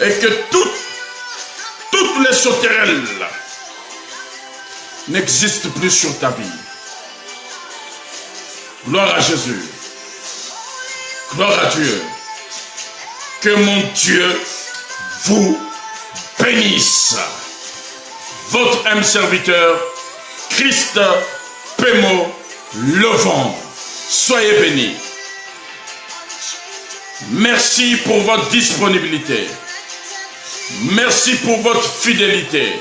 Et que toutes les sauterelles n'existent plus sur ta vie. Gloire à Jésus. Gloire à Dieu. Que mon Dieu vous bénisse. Votre âme serviteur, Christ Pémo Levant. Soyez bénis. Merci pour votre disponibilité. Merci pour votre fidélité.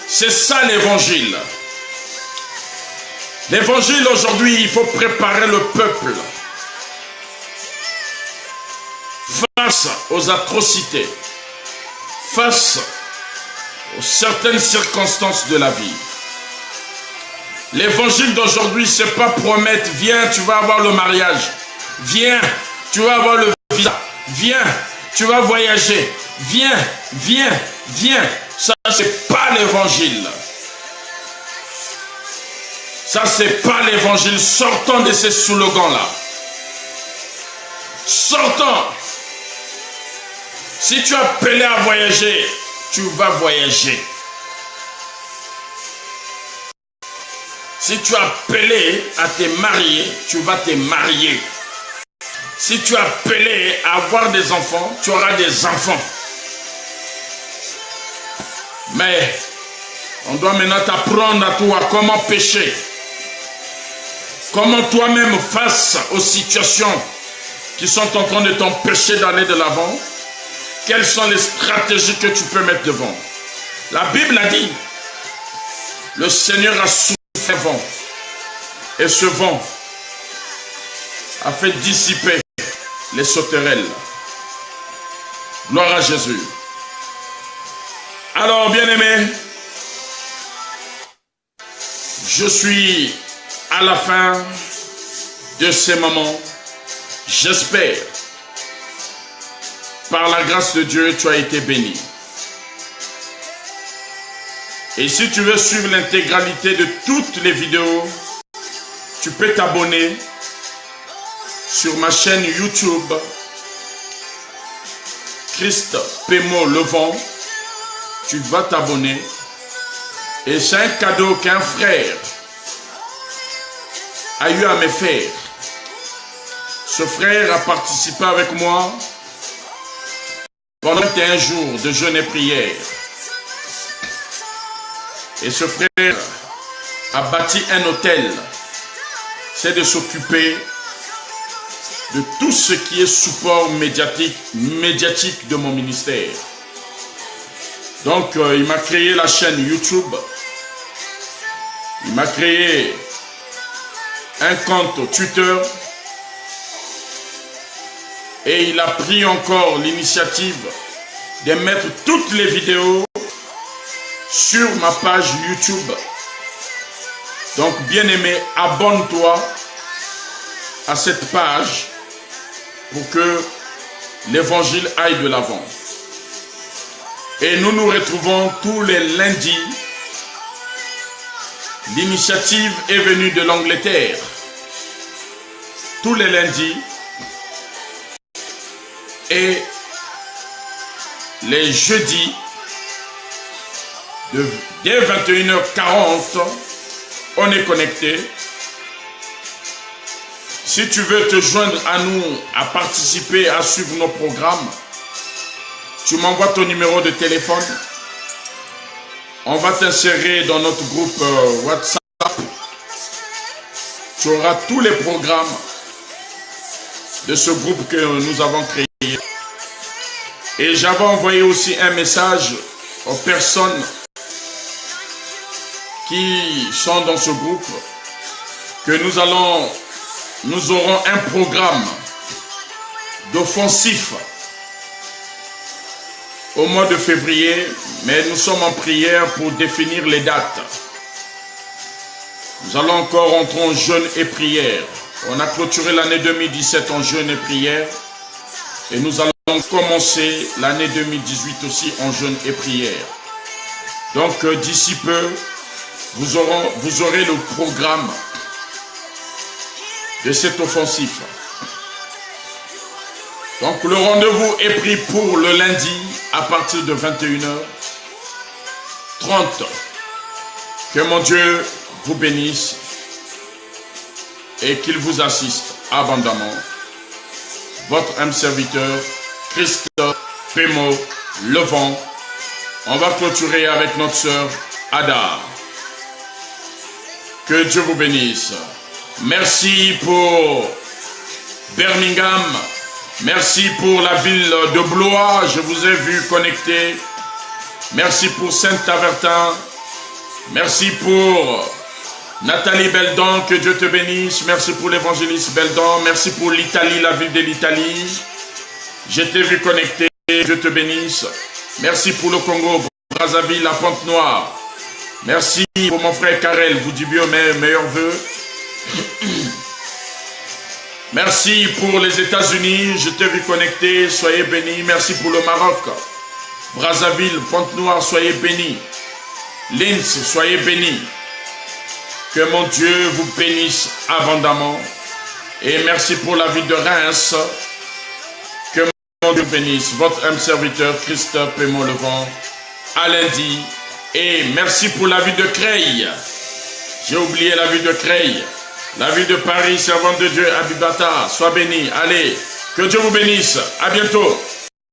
C'est ça l'évangile. L'évangile aujourd'hui, il faut préparer le peuple face aux atrocités, face aux certaines circonstances de la vie. L'évangile d'aujourd'hui, c'est pas promettre, viens, tu vas avoir le mariage, viens, tu vas avoir le visa, viens, tu vas voyager, viens, viens, viens. Ça, c'est pas l'évangile. Ça, c'est pas l'évangile. Sortons de ces slogans-là. Sortons. Si tu es appelé à voyager, tu vas voyager. Si tu es appelé à te marier, tu vas te marier. Si tu es appelé à avoir des enfants, tu auras des enfants. Mais on doit maintenant t'apprendre à toi comment pécher. Comment toi-même face aux situations qui sont en train de t'empêcher d'aller de l'avant, quelles sont les stratégies que tu peux mettre devant. La Bible a dit, le Seigneur a soufflé un vent. Et ce vent a fait dissiper les sauterelles. Gloire à Jésus. Alors, bien-aimés, je suis à la fin de ces moments. J'espère, par la grâce de Dieu, tu as été béni. Et si tu veux suivre l'intégralité de toutes les vidéos, tu peux t'abonner sur ma chaîne YouTube, Christ Pémo Levant. Tu vas t'abonner. Et c'est un cadeau qu'un frère a eu à me faire. Ce frère a participé avec moi pendant 21 jours de jeûne et prière. Et ce frère a bâti un hôtel. C'est de s'occuper de tout ce qui est support médiatique de mon ministère. Donc, il m'a créé la chaîne YouTube. Il m'a créé un compte Twitter. Et il a pris encore l'initiative de mettre toutes les vidéos sur ma page YouTube. Donc, bien-aimé, abonne-toi à cette page pour que l'évangile aille de l'avant. Et nous nous retrouvons tous les lundis. L'initiative est venue de l'Angleterre. Tous les lundis. Et les jeudis, dès 21h40, on est connecté. Si tu veux te joindre à nous, à participer, à suivre nos programmes, tu m'envoies ton numéro de téléphone. On va t'insérer dans notre groupe WhatsApp. Tu auras tous les programmes de ce groupe que nous avons créé. Et j'avais envoyé aussi un message aux personnes qui sont dans ce groupe que nous aurons un programme d'offensif au mois de février, mais nous sommes en prière pour définir les dates. Nous allons encore entrer en jeûne et prière. On a clôturé l'année 2017 en jeûne et prière et nous allons commencer l'année 2018 aussi en jeûne et prière. Donc d'ici peu, vous aurez le programme de cet offensif. Donc le rendez-vous est pris pour le lundi à partir de 21h30. Que mon Dieu vous bénisse et qu'il vous assiste abondamment. Votre âme serviteur, Christ Pémo Levant. On va clôturer avec notre sœur Ada. Que Dieu vous bénisse. Merci pour Birmingham. Merci pour la ville de Blois. Je vous ai vu connecté. Merci pour Saint-Avertin. Merci pour Nathalie Beldon. Que Dieu te bénisse. Merci pour l'évangéliste Beldon. Merci pour l'Italie, la ville de l'Italie. Je t'ai vu connecté. Dieu te bénisse. Merci pour le Congo, Brazzaville, la Pointe-Noire. Merci pour mon frère Karel. Vous dis bien mes meilleurs voeux. Merci pour les États-Unis. Je t'ai vu connecté. Soyez bénis. Merci pour le Maroc. Brazzaville, Pointe-Noire, soyez bénis. Linz, soyez bénis. Que mon Dieu vous bénisse abondamment. Et merci pour la ville de Reims. Que mon Dieu bénisse. Votre âme serviteur, Christophe Pémon Levant, à lundi. Et merci pour la ville de Creil. J'ai oublié la ville de Creil. La ville de Paris, servante de Dieu, Abibata. Sois béni. Allez, que Dieu vous bénisse. À bientôt.